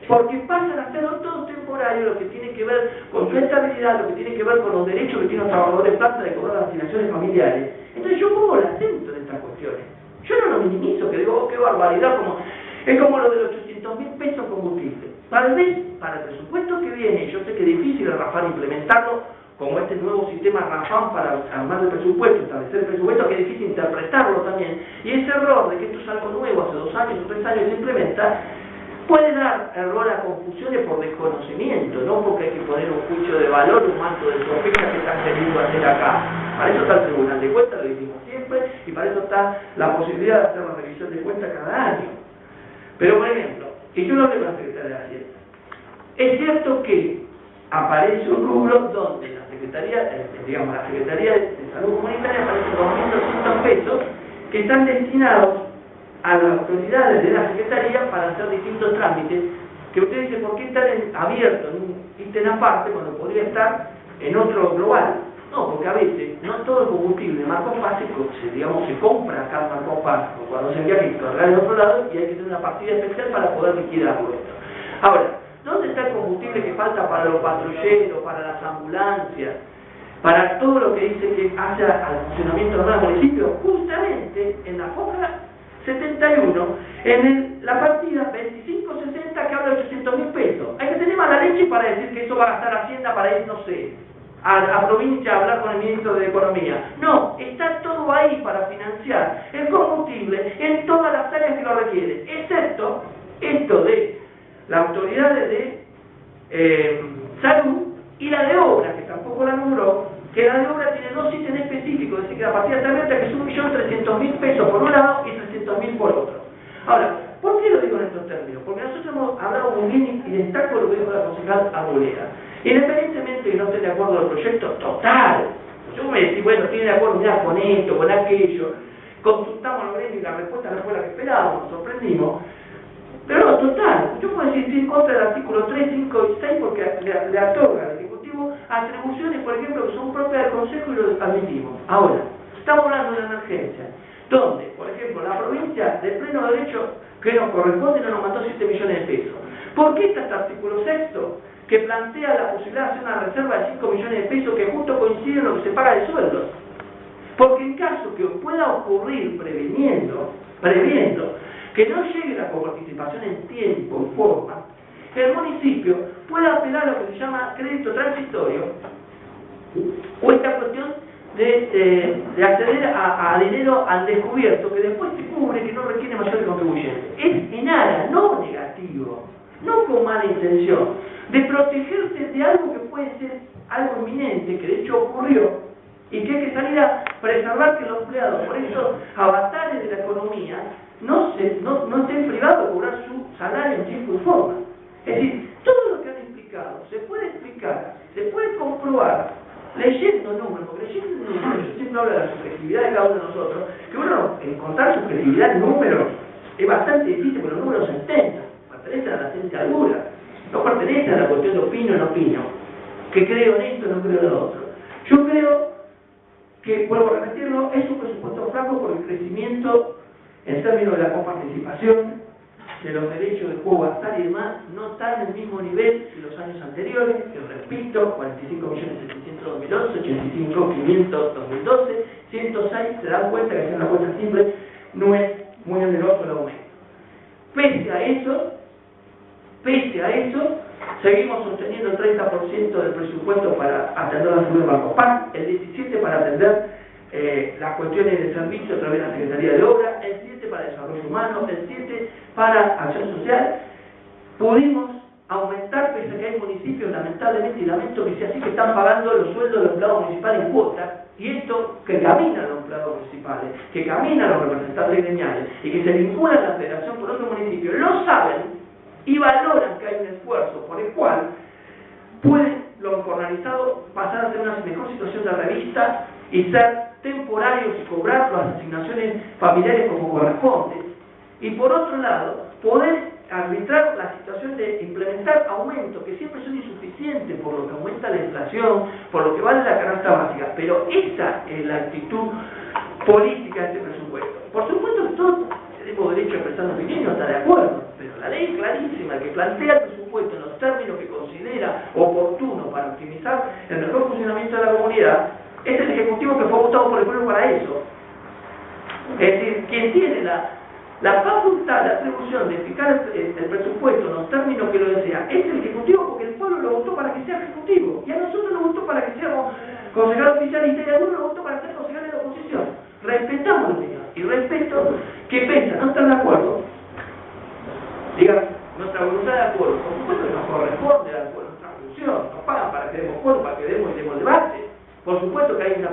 porque pasan a ser todos temporarios, lo que tiene que ver con su estabilidad, lo que tiene que ver con los derechos que tienen los trabajadores de planta de cobrar las asignaciones familiares. Entonces yo pongo el acento en estas cuestiones. Yo no lo minimizo, que digo, oh, qué barbaridad, es como lo de los 800.000 pesos combustible. Tal vez para el presupuesto que viene, yo sé que es difícil a Rafán implementarlo, como este nuevo sistema Rafán para armar el presupuesto, establecer el presupuesto, que es difícil interpretarlo también, y ese error de que esto es algo nuevo, hace 2 años o 3 años se implementa, puede dar error a confusiones por desconocimiento, no porque hay que poner un juicio de valor, un manto de sospecha que están queriendo hacer acá. Para eso está el Tribunal de Cuentas, lo decimos siempre, y para eso está la posibilidad de hacer la revisión de cuentas cada año. Pero, por ejemplo, y yo lo hablé con la Secretaría de Hacienda, es cierto que aparece un rubro donde la Secretaría de Salud Comunitaria aparece 2.200 pesos que están destinados a las autoridades de la Secretaría para hacer distintos trámites, que usted dice, ¿por qué estar abierto en un ítem aparte cuando podría estar en otro global? No, porque a veces no todo el combustible Marcopa se compra acá en Marcopa cuando se envía y cargar en otro lado, y hay que tener una partida especial para poder liquidarlo esto. Ahora, ¿dónde está el combustible que falta para los patrulleros, para las ambulancias, para todo lo que dice que hace al funcionamiento normal del municipio? Justamente en la foja 71, en la partida 2560 que habla de 800.000 pesos. Hay que tener mala leche para decir que eso va a gastar Hacienda para ir, no sé, a provincia a hablar con el ministro de Economía. No, está todo ahí para financiar el combustible en todas las áreas que lo requieren, excepto esto de las autoridades de salud y la de obra, que tampoco la nombró, que la de obra tiene dos ítems específicos, es decir, que la partida está abierta, que es 1.300.000 pesos por un lado y 300.000 por otro. Ahora, ¿por qué lo digo en estos términos? Porque nosotros hemos hablado muy bien y destaco lo que dijo la concejal Arboleda. Independientemente de que no esté de acuerdo al proyecto, total. Yo me decía, bueno, tiene de acuerdo ya con esto, con aquello, consultamos al gremio y la respuesta no fue la que esperábamos, nos sorprendimos. Pero no, total, yo puedo decir en contra del artículo 3, 5 y 6 porque le otorga al Ejecutivo atribuciones, por ejemplo, que son propias del Consejo y lo admitimos. Ahora, estamos hablando de una emergencia, donde, por ejemplo, la provincia de pleno derecho que nos corresponde no nos mandó 7 millones de pesos. ¿Por qué está este artículo 6 que plantea la posibilidad de hacer una reserva de 5 millones de pesos que justo coincide en lo que se paga de sueldos? Porque en caso que pueda ocurrir previendo que no llegue la coparticipación en tiempo y forma, el municipio puede apelar a lo que se llama crédito transitorio o esta cuestión de acceder a dinero al descubierto que después se cubre, que no requiere mayores contribuyentes. Es en aras, no negativo, no con mala intención, de protegerse de algo que puede ser algo inminente, que de hecho ocurrió, y que hay que salir a preservar que los empleados, por esos avatares de la economía, no estén privados de cobrar su salario en tiempo y forma. Es decir, todo lo que han explicado se puede explicar, se puede comprobar leyendo números, porque leyendo números, yo siempre hablo de la subjetividad de cada uno de nosotros, que uno encontrar subjetividad en números es bastante difícil, porque los números se intentan, pertenecen a la ciencia dura, no pertenecen a la cuestión de opino o no opino, que creo en esto, no creo en lo otro. Yo creo que, vuelvo a repetirlo, es un presupuesto flaco por el crecimiento en términos de la coparticipación, de los derechos de juego basal y demás, no están en el mismo nivel que los años anteriores, que repito, 45.700.000 2011, 85.500 2012, 106, se dan cuenta que hacer una cuenta simple no es muy oneroso el aumento. Pese a eso, seguimos sosteniendo el 30% del presupuesto para atender la salud de Marcopan, el 17% para atender las cuestiones de servicio a través de la Secretaría de Obra, el 7% para Desarrollo Humano, el 7% para Acción Social. Pudimos aumentar, pese a que hay municipios, lamentablemente, y lamento que sea así, que están pagando los sueldos de los empleados municipales en cuotas, y esto que caminan los empleados municipales, que caminan los representantes gremiales, y que se vinculan a la federación por otros municipios, lo saben y valoran que hay un esfuerzo por el cual pueden los jornalizados pasar a ser una mejor situación de revista y ser temporarios y cobrar las asignaciones familiares como corresponde. Y por otro lado, poder arbitrar la situación de implementar aumentos que siempre son insuficientes por lo que aumenta la inflación, por lo que vale la canasta básica. Pero esa es la actitud política de este presupuesto. Por supuesto que todos tenemos derecho a expresar una opinión y no estar de acuerdo, pero la ley clarísima que plantea el presupuesto en los términos que considera oportuno para optimizar el mejor funcionamiento de la comunidad, es el Ejecutivo que fue votado por el pueblo para eso. Es decir, quien tiene la facultad, la atribución de fijar el presupuesto en los términos que lo desea, es el Ejecutivo, porque el pueblo lo votó para que sea Ejecutivo, y a nosotros nos votó para que seamos concejales oficialistas, y a algunos nos votó para ser concejales de la oposición. Respetamos la opinión, y respeto que piensan, no están de acuerdo, digan, nuestra voluntad de acuerdo, por supuesto que nos corresponde de acuerdo, nuestra función, nos pagan para que demos foro, para que demos y demos debate. Por supuesto que hay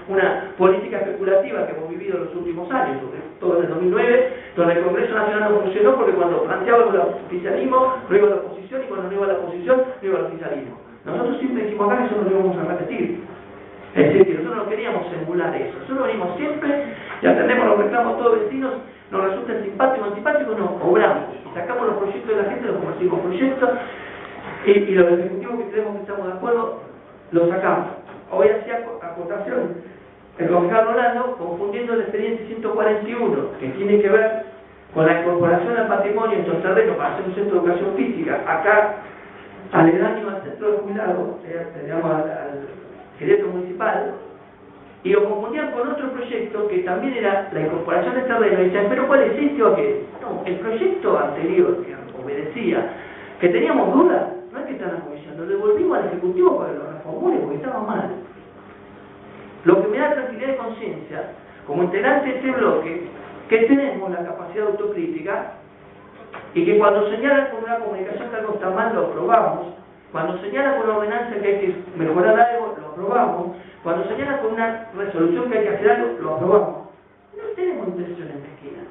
una política especulativa que hemos vivido en los últimos años, sobre todo en el 2009, donde el Congreso Nacional no funcionó porque cuando planteábamos el oficialismo no iba a la oposición y cuando no iba a la oposición no iba al oficialismo. Nosotros siempre dijimos acá que eso no lo íbamos a repetir. Es decir, que nosotros no queríamos emular eso. Nosotros venimos siempre y atendemos los reclamos todos vecinos, nos resulta simpático o antipático, nos obramos, y sacamos los proyectos de la gente, los convertimos en proyectos, y los ejecutivos que creemos que estamos de acuerdo, los sacamos. Hoy hacía acotación el concejal Rolando, confundiendo el expediente 141, que tiene que ver con la incorporación al patrimonio en estos terrenos para hacer un centro de educación física, acá aledaño al centro de jubilados, digamos al gerente municipal, y lo confundían con otro proyecto que también era la incorporación del terreno, y decían, pero ¿cuál es este o aquel? No, el proyecto anterior que obedecía, que teníamos dudas, no es que está en la comisión, lo devolvimos al Ejecutivo para que lo reformule porque estaba mal. Lo que me da tranquilidad de conciencia, como integrante de este bloque, que tenemos la capacidad de autocrítica y que cuando señalan con una comunicación que algo está mal, lo aprobamos, cuando señalan con una ordenanza que hay que mejorar algo, lo aprobamos, cuando señalan con una resolución que hay que hacer algo, lo aprobamos. No tenemos intenciones mezquinas.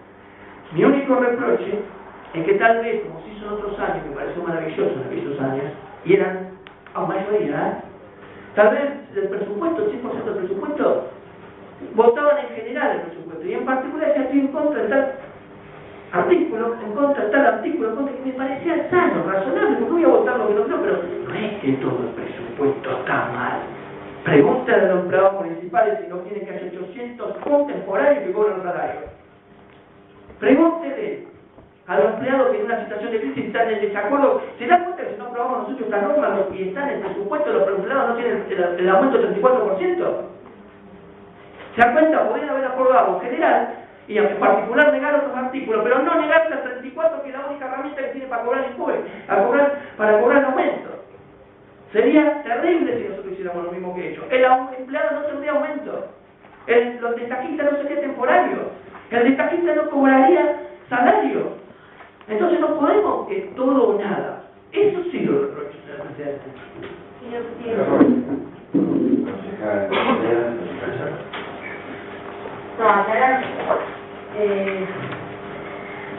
Mi único reproche es que tal vez, como se hizo en otros años, me pareció maravilloso en aquellos años, y eran a mayoría, tal vez el presupuesto, el 100% del presupuesto, votaban en general el presupuesto, y en particular decía, estoy en contra de tal artículo, en contra de tal artículo, en contra, que me parecía sano, razonable, porque voy a votar lo que no creo, pero no es que todo el presupuesto está mal. Pregúntale a los empleados municipales si no quieren que haya 800 contemporáneos que cobran salario. Pregúntele a los empleados que en una situación de crisis están en desacuerdo. ¿Se dan cuenta que si no aprobamos nosotros esta norma y están en el presupuesto, los empleados no tienen el aumento del 34%? ¿Se dan cuenta? Podrían haber acordado en general y en particular negar otros artículos, pero no negarse al 34, que es la única herramienta que tiene para cobrar impuestos, para cobrar el aumento. Sería terrible si nosotros hiciéramos lo mismo que ellos. El empleado no tendría aumento. Los destajistas no serían temporarios. El destajista no cobraría salario. Entonces no podemos que todo o nada. Eso sí lo reprocho, señor presidente. No, aclarar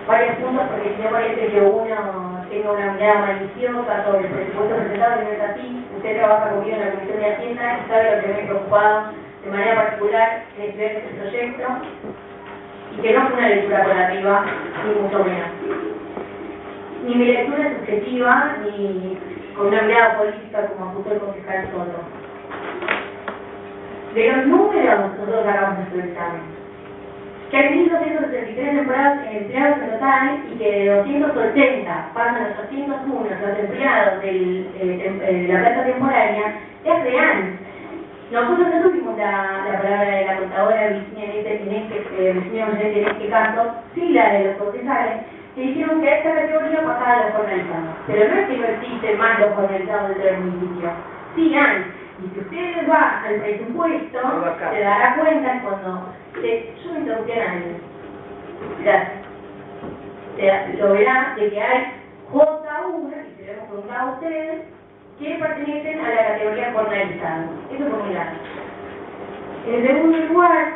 varios puntos, porque si no parece que uno tenga una mirada maliciosa sobre el presupuesto presentado, que no es así. Usted trabaja conmigo en la Comisión de Hacienda y sabe lo que me he preocupado de manera particular en estudiar este proyecto, y que no fue una lectura colativa, ni mucho menos. Ni mi lectura es subjetiva, ni con una mirada política como apuntó el concejal Soto. De los números, nosotros sacamos nuestro examen. Que hay 1.263 empleados en total y que de 280 pasan a 801 los empleados de la plaza temporaria, es real. Nosotros no tuvimos la palabra de la contadora Virginia en este caso, sí la de los concejales, que dijeron que a esta categoría pasaba a los jornalizados. Pero no es que no existen más los jornalizados dentro del municipio. Sí hay. Y si ustedes van al presupuesto, se dará cuenta cuando... yo no interrumpí a nadie. Gracias. Lo verán de que hay J1, y se lo hemos preguntado a ustedes, que pertenecen a la categoría jornalizada. Eso por un lado. En segundo lugar,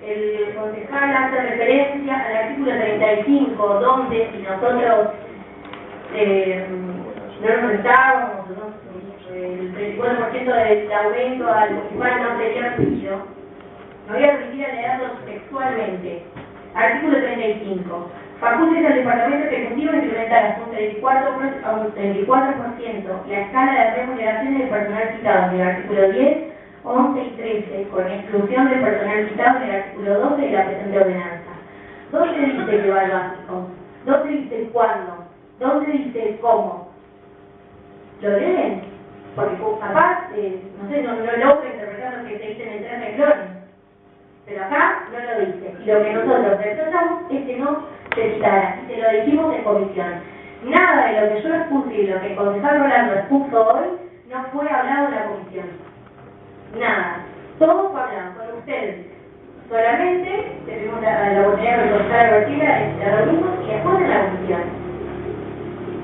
el concejal hace referencia al artículo 35, donde si nosotros no nos estábamos, el 34% del aumento al municipal no sería recibido. Me voy a remitir a leerlo textualmente. Artículo 35. Faculta al Departamento Ejecutivo incrementar hasta un 34% la escala de remuneraciones del personal citado en el artículo 10, 11 y 13, con exclusión del personal citado en el artículo 12 de la presente ordenanza. ¿Dónde dice que va el básico? ¿Dónde dice cuándo? ¿Dónde dice cómo? ¿Lo leen? Porque capaz, no sé, no logro interpretar lo que se dice en el 3 renglones. Pero acá no lo dice. Y lo que nosotros rechazamos es que no se citara. Y se lo dijimos en comisión. Nada de lo que yo expuse y lo que el concejal Rolando expuso hoy no fue hablado en la comisión. Nada. Todo fue hablado con ustedes. Solamente tuvimos la oportunidad de reconocer a Bertila, la reunimos y después en la comisión.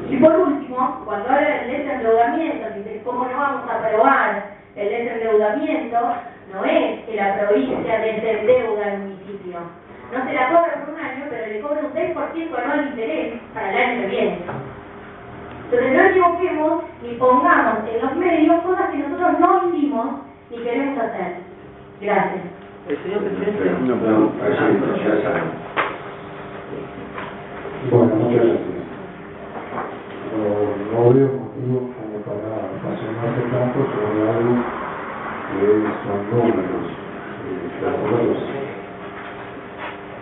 Y por último, cuando habla del desendeudamiento, dice cómo no vamos a aprobar el desendeudamiento, no es que la provincia desendeuda al municipio. No se la cobra por un año, pero le cobra un 6% anual de interés para el año que viene. Entonces no equivoquemos ni pongamos en los medios cosas que nosotros no hicimos ni queremos hacer. Gracias. El señor presidente. No, presidente, ya saben. Bueno, muchas gracias. No veo motivo como para apasionarse tanto sobre algo que son números.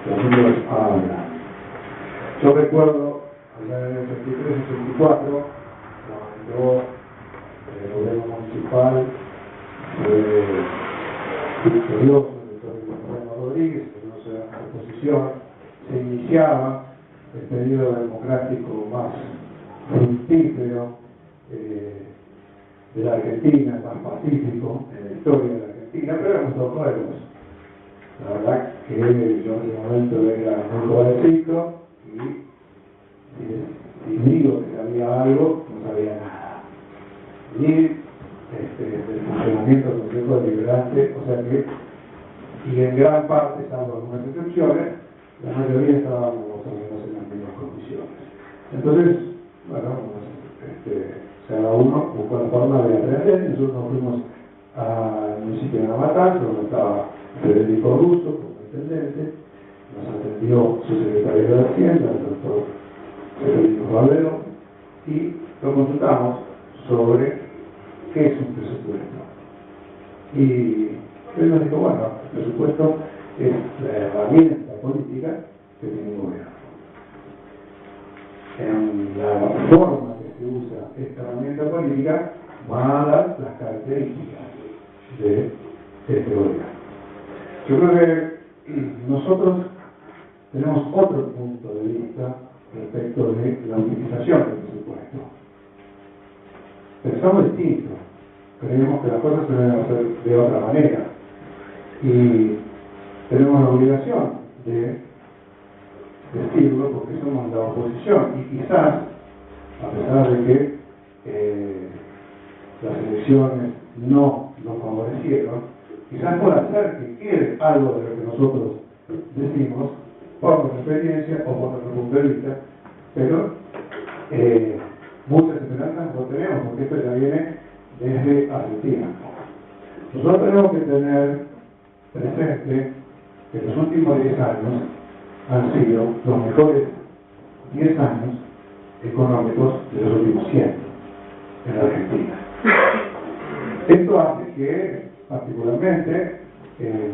Los números hablan. Yo recuerdo, allá en el 83-84, cuando el gobierno municipal fue victorioso de Rodríguez, que no la oposición, se iniciaba el periodo democrático más fructífero de la Argentina, más pacífico en la historia de la Argentina, pero éramos dos pueblos. La verdad que yo en ese momento era muy jovencito y digo que sabía algo, no sabía nada. Y el funcionamiento del Consejo Deliberante, o sea que, y en gran parte, salvo algunas excepciones, la mayoría estábamos en las mismas condiciones. Entonces, bueno, cada uno buscó la forma de aprender, y nosotros nos fuimos al municipio de La Matanza, donde estaba Federico Russo, como intendente, nos atendió su secretario de Hacienda, el doctor Federico Barbero, y lo consultamos sobre qué es un presupuesto. Y él nos dijo, bueno, el presupuesto es la herramienta política que tiene el gobierno. En la forma que se usa esta herramienta política van a dar las características de este gobierno. Yo creo que nosotros tenemos otro punto de vista respecto de la utilización del presupuesto. Pensamos distinto, creemos que las cosas se deben hacer de otra manera y tenemos la obligación de decirlo porque somos la oposición y quizás, a pesar de que las elecciones no nos favorecieron, quizás pueda ser que quede algo de lo que nosotros decimos por nuestra experiencia o por nuestro punto de vista, pero muchas esperanzas no tenemos porque esto ya viene desde hace tiempo. Nosotros tenemos que tener presente que los últimos 10 años han sido los mejores 10 años económicos de los últimos 100 en la Argentina. Esto hace que, particularmente,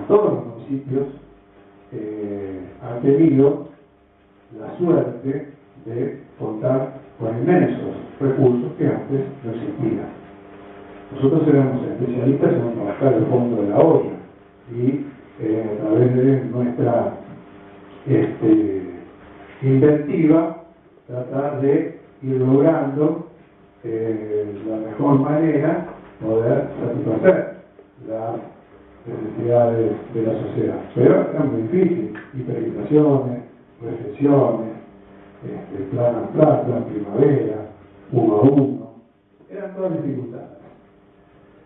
todos los municipios han tenido la suerte de contar con inmensos recursos que antes no existían. Nosotros éramos especialistas en trabajar el fondo de la olla y a través de nuestra inventiva tratar de ir logrando la mejor manera poder satisfacer las necesidades de la sociedad. Pero era muy difícil, hiperinflaciones, recesiones, plan primavera, 1 a 1, eran todas dificultades.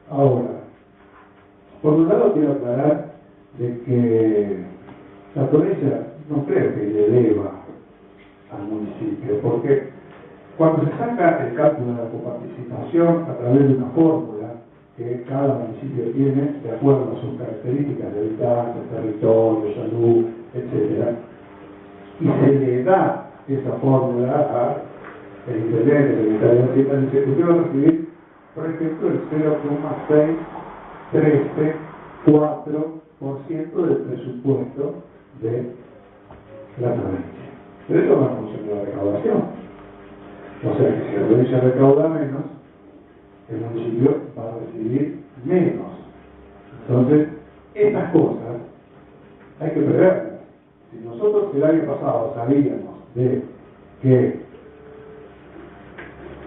Ahora, por un lado quiero aclarar de que la provincia no creo que le deba al municipio, porque cuando se saca el cálculo de la coparticipación a través de una fórmula que cada municipio tiene de acuerdo a sus características de habitantes, territorio, salud, etc., y se le da esa fórmula al intendente, el secretario de Hacienda, dice, usted va a recibir, por ejemplo, el 0,634% del presupuesto de la provincia. Pero eso no es función de la recaudación. O sea que si la provincia recauda menos, el municipio va a recibir menos. Entonces, estas cosas hay que preverlas. Si nosotros el año pasado sabíamos de que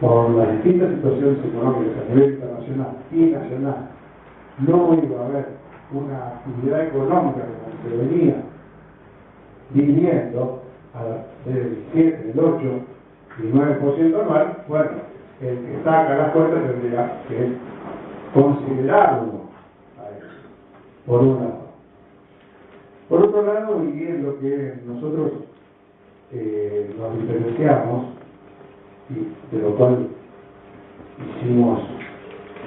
por las distintas situaciones económicas a nivel internacional y nacional no iba a haber una actividad económica como se venía viviendo del 7, del 8 y 9% anual, bueno, el que saca las cuentas tendría que considerarlo a eso, por un lado. Por otro lado, y en lo que nosotros nos diferenciamos, y de lo cual hicimos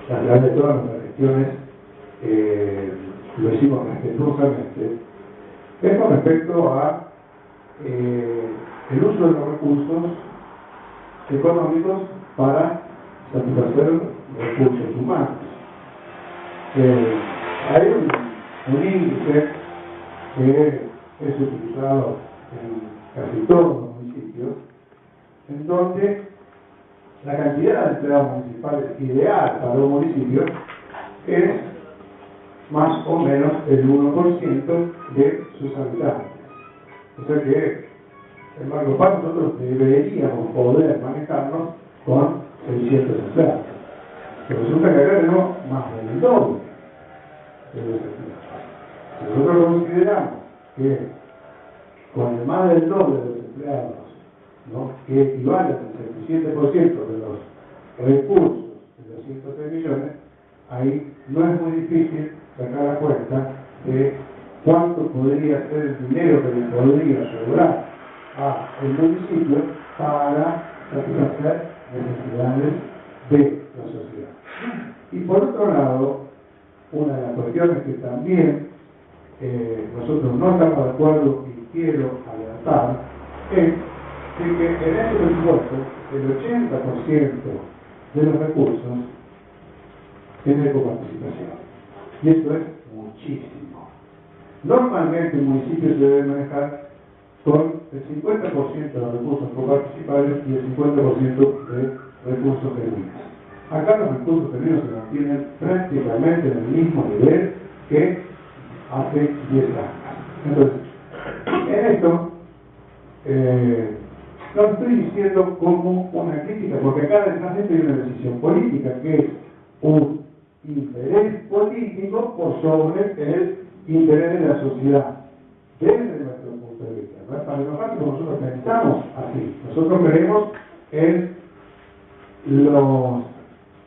a través de todas nuestras gestiones lo decimos respetuosamente, es con respecto a el uso de los recursos económicos para satisfacer los recursos humanos. Hay un índice que es utilizado en casi todos los municipios, en donde la cantidad de empleados municipales ideal para un municipio es más o menos el 1% de sus habitantes. O sea que en Marco Paz nosotros deberíamos poder manejarnos con 600 empleados. Pero resulta que acá tenemos más del doble de los empleados. Si nosotros consideramos que con el más del doble de los empleados, ¿no?, que equivale al 67% de los recursos de 203 millones, ahí no es muy difícil sacar la cuenta de cuánto podría ser el dinero que le podría sobrar al municipio para satisfacer necesidades de la sociedad. Y por otro lado, una de las cuestiones que también nosotros no estamos de acuerdo y quiero alertar es de que en este presupuesto el 80% de los recursos es de coparticipación. Y eso es muchísimo. Normalmente el municipio se debe manejar con el 50% de los recursos coparticipables y el 50% de recursos genuinos. Acá los recursos genuinos se mantienen prácticamente en el mismo nivel que hace 10 años. Entonces, en esto no estoy diciendo como una crítica, porque acá detrás de esto hay una decisión política, que es un interés político por sobre el interés de la sociedad, desde nuestro punto de vista. No es para enojarse, como nosotros pensamos así. Nosotros creemos en los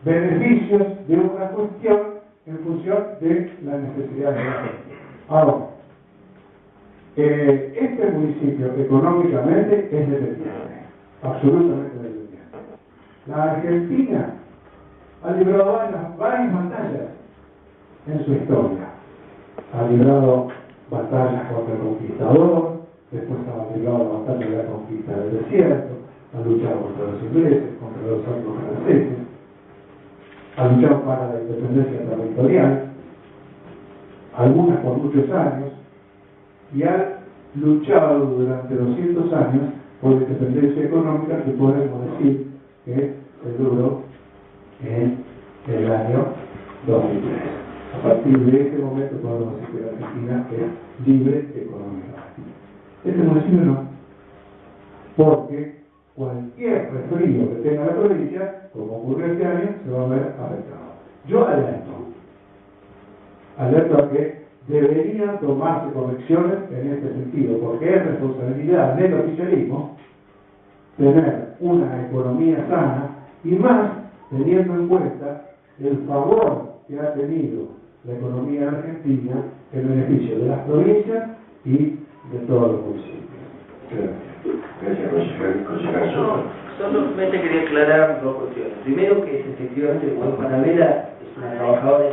beneficios de una cuestión en función de la necesidad de la gente. Ahora, este municipio económicamente es dependiente, absolutamente dependiente. La Argentina ha librado varias batallas en su historia. Ha librado batallas contra el conquistador, después ha librado la batalla de la conquista del desierto, ha luchado contra los ingleses, contra los anglo-franceses, ha luchado para la independencia territorial, algunas por muchos años, y ha luchado durante 200 años por la independencia económica, que podemos decir que se logró en el año 2003. A partir de ese momento podemos decir que la Argentina es libre económicamente. Este municipio no, porque cualquier resfrío que tenga la provincia, como ocurrió este año, se va a ver afectado. Yo alerto a que deberían tomarse correcciones en este sentido, porque es responsabilidad del oficialismo tener una economía sana, y más teniendo en cuenta el favor que ha tenido la economía argentina en beneficio de las provincias y de todos los municipios. Gracias, consejero. Yo solamente quería aclarar dos cuestiones. Primero, que efectivamente Panamera es una trabajadora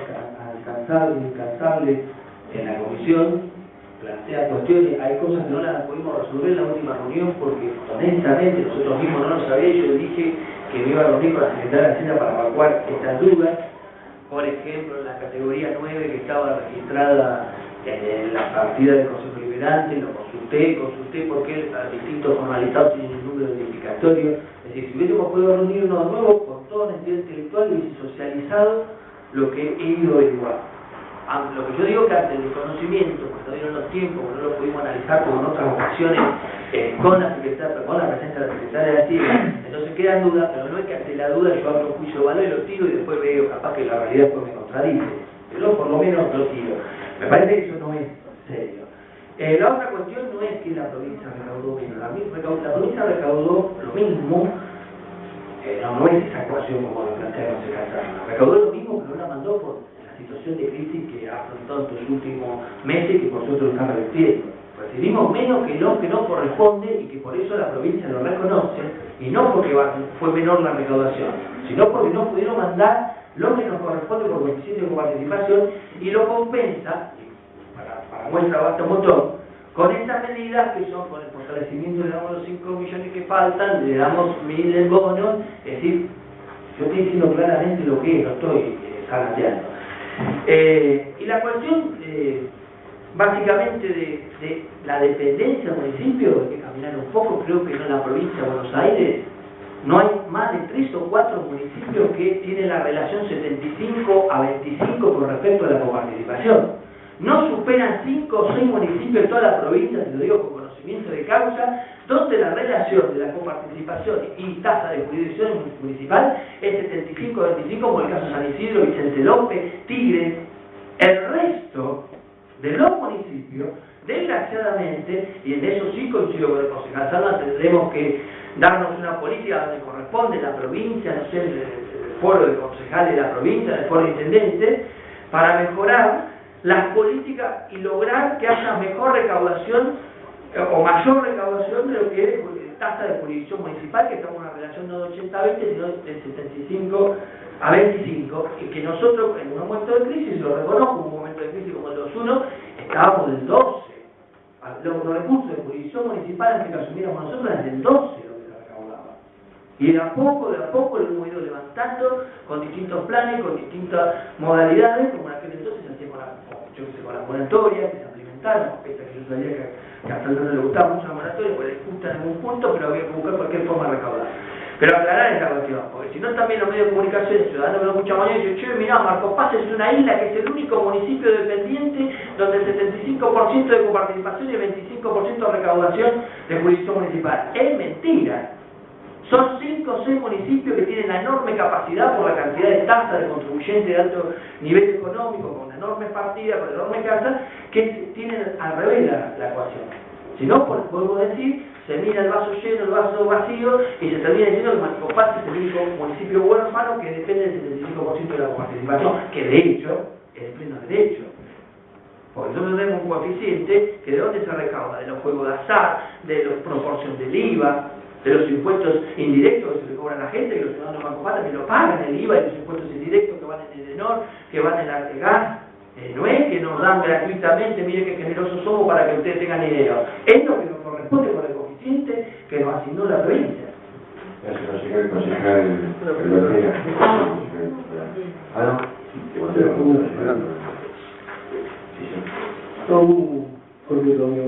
incansable en la comisión, plantea cuestiones, hay cosas que no las pudimos resolver en la última reunión porque honestamente nosotros mismos no lo sabíamos. Yo dije que me iba a reunir con la secretaria de Hacienda para evacuar estas dudas. Por ejemplo, en la categoría 9 que estaba registrada en la partida del Consejo Liberante, lo consulté porque los distintos formalizados tienen un número identificatorio. Es decir, si hubiésemos podido reunirnos de nuevo con toda la entidad intelectual y hubiese socializado lo que he ido averiguando. Lo que yo digo que ante el desconocimiento, porque no dieron los tiempos, porque no lo pudimos analizar como en otras ocasiones con la presencia de la secretaria de Hacienda, entonces queda duda, pero no es que ante la duda yo abro un juicio de valor y lo tiro y después veo capaz que la realidad después me contradice. Yo por lo menos lo tiro. Me parece que eso no es serio. La otra cuestión no es que la provincia recaudó menos, la provincia recaudó lo mismo, no es esa ecuación como lo plantea José Castaño, recaudó lo mismo, pero no la mandó por la situación de crisis que ha afrontado en estos últimos meses, que por suerte lo están revirtiendo. Recibimos menos que no corresponde y que por eso la provincia lo reconoce, y no porque fue menor la recaudación, sino porque no pudieron mandar lo que nos corresponde por coeficiente de coparticipación, y lo compensa, y muestra basta un montón. Con estas medidas que son, con el fortalecimiento le damos los 5 millones que faltan, le damos 1.000 en bonos, es decir, yo estoy diciendo claramente lo que es, no estoy zanateando. Y la cuestión, básicamente, de la dependencia del municipio, hay que caminar un poco, creo que no en la provincia de Buenos Aires, no hay más de 3 o 4 municipios que tienen la relación 75-25 con respecto a la coparticipación. No superan 5 o 6 municipios en toda la provincia, te lo digo con conocimiento de causa, donde la relación de la coparticipación y tasa de jurisdicción municipal es 75-25, como el caso de San Isidro, Vicente López, Tigre. El resto de los municipios, desgraciadamente, y en eso sí coincido con el concejal Salma, tendremos que darnos una política donde corresponde la provincia, no sé, el foro de concejales de la provincia, el foro de intendentes, para mejorar las políticas y lograr que haya mejor recaudación o mayor recaudación de lo que es tasa de jurisdicción municipal, que estamos en una relación no de 80-20, sino de 75-25, y que nosotros en un momento de crisis, lo reconozco, un momento de crisis como el 2001, estábamos del 12. Los recursos de jurisdicción municipal que asumiéramos nosotros eran del 12 lo que se recaudaba. Y de a poco lo hemos ido levantando con distintos planes, con distintas modalidades, como en aquel entonces se hacía con la moratoria, que se implementaron, pese a que yo sabía que a Fernando no le gustaba mucho la moratoria, porque le gusta en algún punto, pero había que buscar cualquier forma de recaudar. Pero aclarar esta cuestión, porque si no también los medios de comunicación, el ciudadano que lo escucha mañana y dice, che, mirá, Marcos Paz es una isla que es el único municipio dependiente donde el 75% de coparticipación y el 25% de recaudación de jurisdicción municipal. Es mentira. Son 5 o 6 municipios que tienen una enorme capacidad por la cantidad de tasas de contribuyentes de alto nivel económico, con enormes partidas, con enormes casas, que tienen al revés la ecuación. Si no, pues vuelvo a decir, se mira el vaso lleno, el vaso vacío, y se termina diciendo que Marcos Paz es el único municipio huérfano que depende del 75% de la participación, que de hecho es de pleno derecho. Porque nosotros tenemos un coeficiente que de dónde se recauda, de los juegos de azar, de la proporción del IVA, de los impuestos indirectos que se le cobran a la gente, que los ciudadanos Marcos Paz también lo pagan, el IVA y los impuestos indirectos que van en el ENOR, que van en el Artegas. No es que nos dan gratuitamente, mire qué generosos somos para que ustedes tengan dinero. Es lo que nos corresponde por el coeficiente que nos asignó la provincia.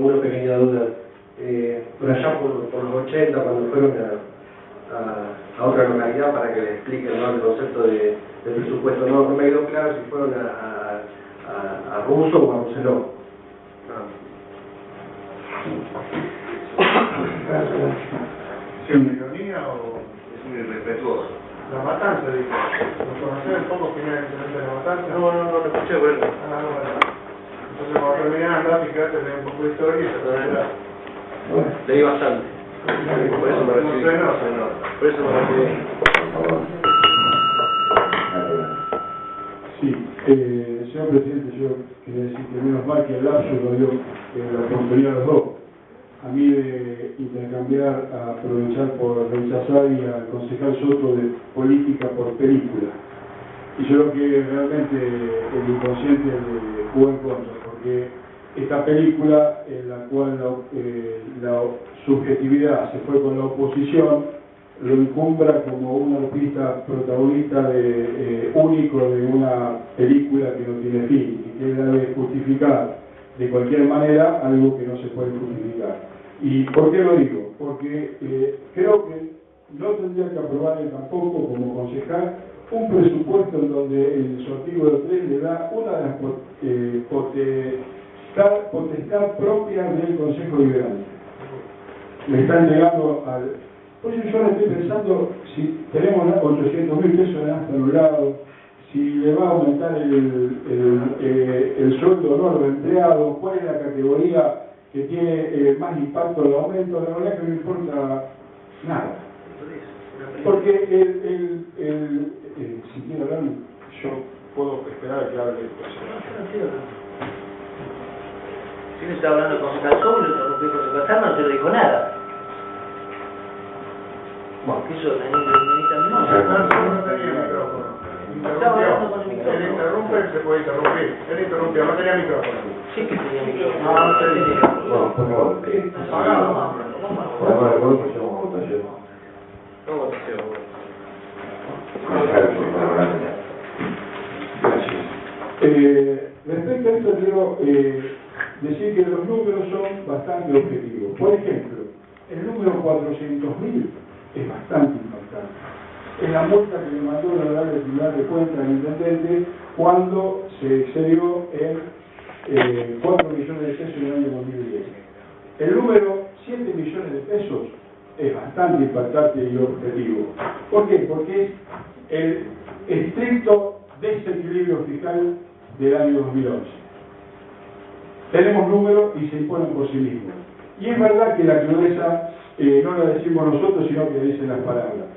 Una pequeña duda. Por allá por los 80, cuando fueron a otra localidad para que le expliquen, ¿no?, el concepto de presupuesto, no me quedó claro si fueron a Russo o a Roseló. ¿Es una ironía o es muy irrespetuoso? La matanza, dijo. ¿Lo conocen un poco finalmente la matanza? No lo escuché, bueno. Bueno. Entonces cuando terminan la fíjate, leí un poco de historia y se puede. Bueno, leí bastante. Por eso me recibí. Por eso me recibí. Sí, señor presidente, yo quería decir que menos mal que el lapso lo dio la oportunidad a los dos. A mí de intercambiar, a aprovechar por rechazar y al concejal Soto de política por película. Y yo creo que realmente el inconsciente le jugó en contra, porque esta película en la cual la subjetividad se fue con la oposición, lo encumbra como un artista protagonista único de una película que no tiene fin y que es la de justificar de cualquier manera algo que no se puede justificar. ¿Y por qué lo digo? Porque creo que no tendría que aprobar él tampoco como concejal un presupuesto en donde el su artículo 3 le da una de las potestad propia del Consejo Liberante. Le están llegando al... Por eso yo ahora estoy pensando, si tenemos 800.000 pesos en hasta anulado, si le va a aumentar el sueldo o no a los empleados, cuál es la categoría que tiene más impacto del aumento, la verdad que no importa nada. Porque si quiere hablar, yo puedo esperar a que hable el presidente. Si no está hablando con Calzón, lo interrumpí con su no se le dijo nada. Bueno, que eso, la niña No tenía micrófono. Él interrumpe, se puede interrumpir. Él interrumpió, no tenía micrófono. Sí que tenía micrófono. No tenía. Bueno, por favor. Apagado. Por favor, de acuerdo, pasemos a votación. ¿Cómo votación? Gracias. Respecto a esto, quiero decir que los números son bastante objetivos. Por ejemplo, el número 400.000 es bastante impactante. Es la multa que le mandó la Honorable Tribunal de Cuentas al intendente cuando se excedió en 4 millones de pesos en el año 2010. El número 7 millones de pesos es bastante impactante y objetivo. ¿Por qué? Porque es el estricto desequilibrio fiscal del año 2011. Tenemos números y se imponen por sí mismos. Y es verdad que la crudeza no la decimos nosotros, sino que dicen las palabras.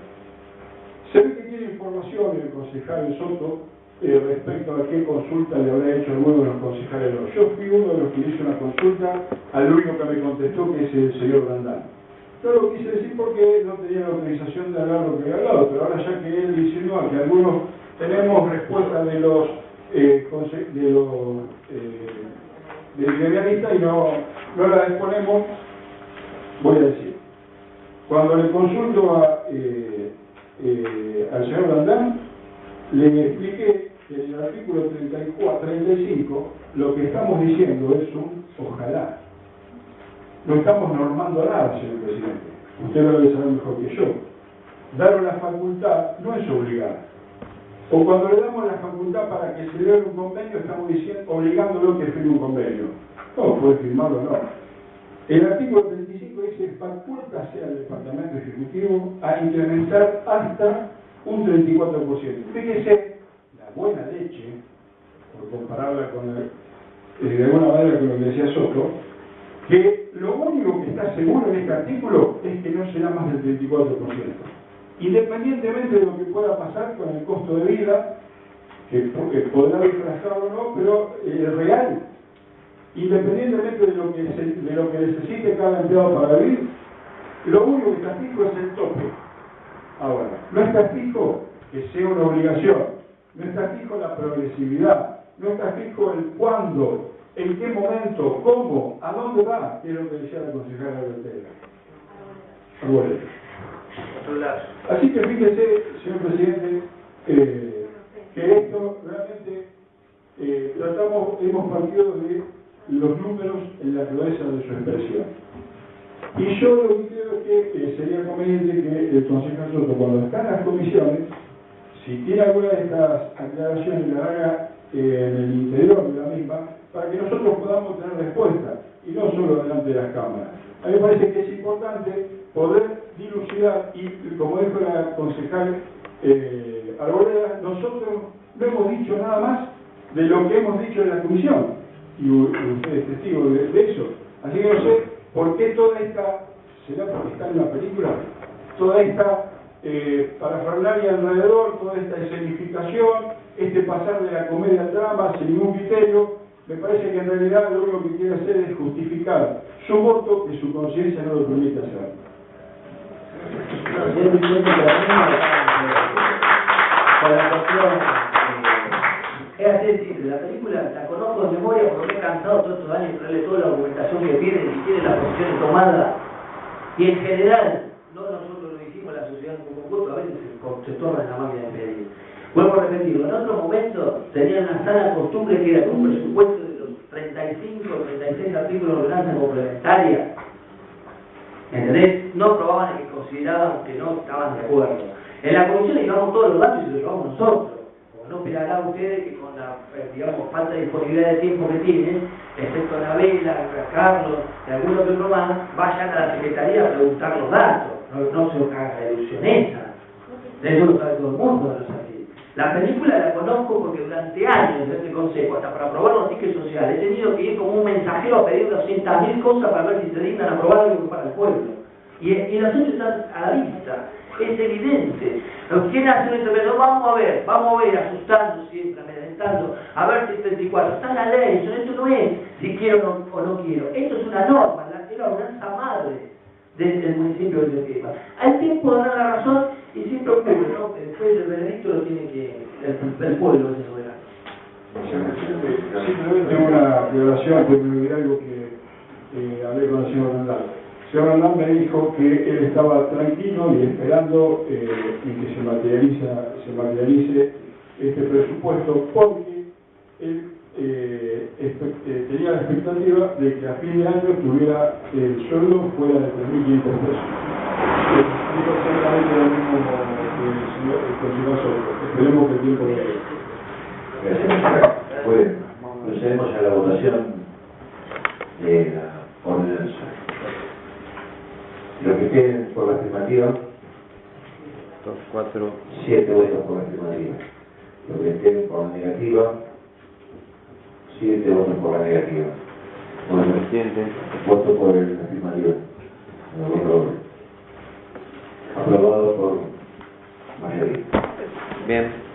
Se ve que tiene información el concejal Soto respecto a qué consulta le habrá hecho alguno de los concejales. Yo fui uno de los que hizo una consulta, al único que me contestó, que es el señor Brandán. Yo lo quise decir porque no tenía la autorización de hablar lo que había hablado, pero ahora ya que él insinúa que algunos tenemos respuesta de los gremialistas y no la exponemos, voy a decir. Cuando le consulto al señor Brandán, le expliqué que en el artículo 35 lo que estamos diciendo es un ojalá. No estamos normando nada, señor presidente. Usted lo debe saber mejor que yo. Dar una facultad no es obligar. O cuando le damos la facultad para que se lea un convenio, estamos diciendo, obligándolo a que firme un convenio. No, puede firmarlo o no. El artículo 35 dice, faculta sea el Departamento Ejecutivo a incrementar hasta un 34%. Fíjese la buena leche, por compararla con de alguna manera con lo que decía Soto, que lo único que está seguro en este artículo es que no será más del 34%. Independientemente de lo que pueda pasar con el costo de vida, que podrá disfrazar o no, pero real, independientemente de lo que necesite cada empleado para vivir, lo único que está fijo es el tope. Ahora, no está fijo que sea una obligación, no está fijo la progresividad, no está fijo el cuándo, en qué momento, cómo, a dónde va, que es lo que decía la consejera Ortega. Bueno. Así que fíjese, señor presidente, que esto realmente hemos partido de los números en la crudeza de su expresión. Y yo lo que creo es que sería conveniente que el concejal Soto, cuando está en las comisiones, si tiene alguna de estas aclaraciones, la haga en el interior de la misma, para que nosotros podamos tener respuesta, y no solo delante de las cámaras. A mí me parece que es importante poder dilucidar, y como dijo la concejal Arboleda, nosotros no hemos dicho nada más de lo que hemos dicho en la comisión, y usted es testigo de eso. Así que no sé por qué toda esta, será porque está en la película, toda esta parafernalia alrededor, toda esta escenificación, este pasar de la comedia al drama sin ningún criterio. Me parece que en realidad lo único que quiere hacer es justificar su voto que su conciencia no lo permite hacer. Con la cuestión, es decir, la película la conozco de memoria porque me he cansado todos estos años de traerle toda la documentación que tienen y tienen las posiciones tomadas. Y en general, no nosotros lo hicimos, la sociedad en conjunto, a veces se torna en la máquina de pedir. Vuelvo a repetirlo, en otro momento tenían una sana costumbre que era con un presupuesto de los 35 o 36 artículos de ordenanza complementaria. ¿Entendés? No aprobaban el que consideraban que no estaban de acuerdo. En la comisión llevamos todos los datos y los llevamos nosotros. Porque no esperarán ustedes que con la, digamos, falta de disponibilidad de tiempo que tienen, excepto Anabela, Carlos y algunos que otro más, vayan a la Secretaría a preguntar los datos. No se haga la ilusión esa. De eso lo sabe todo el mundo, no es así. La película la conozco porque durante años en este consejo, hasta para aprobar los tickets sociales, he tenido que ir como un mensajero a pedir 200.000 cosas para ver si se dignan a aprobar algo para el pueblo. Y los hechos están a la vista. Es evidente. ¿Quién hace un intervención? Vamos a ver, asustando siempre, amedrentando, a ver si es 34. Está en la ley, esto no es si quiero o no quiero. Esto es una norma, la ordenanza madre del municipio de Tequema. Al tiempo de dar la razón Y siempre ocurre, ¿no? Después el veredicto lo tiene que, el pueblo es soberano. Simplemente una aclaración, porque me olvidé algo que hablé con el señor Randall. El señor Randall me dijo que él estaba tranquilo y esperando en que se materialice este presupuesto, porque él tenía la expectativa de que a fin de año tuviera el sueldo fuera de 3.500 pesos. Digo exactamente lo mismo que el señor Soto. Esperemos que el tiempo Bueno, procedemos a la votación de la ordenanza. Lo que queden por la afirmativa, 7 votos por la afirmativa. Lo que queden por la negativa, 7 votos por la negativa. Bueno, voto por el afirmativo. Aprobado por mayoría. Bien.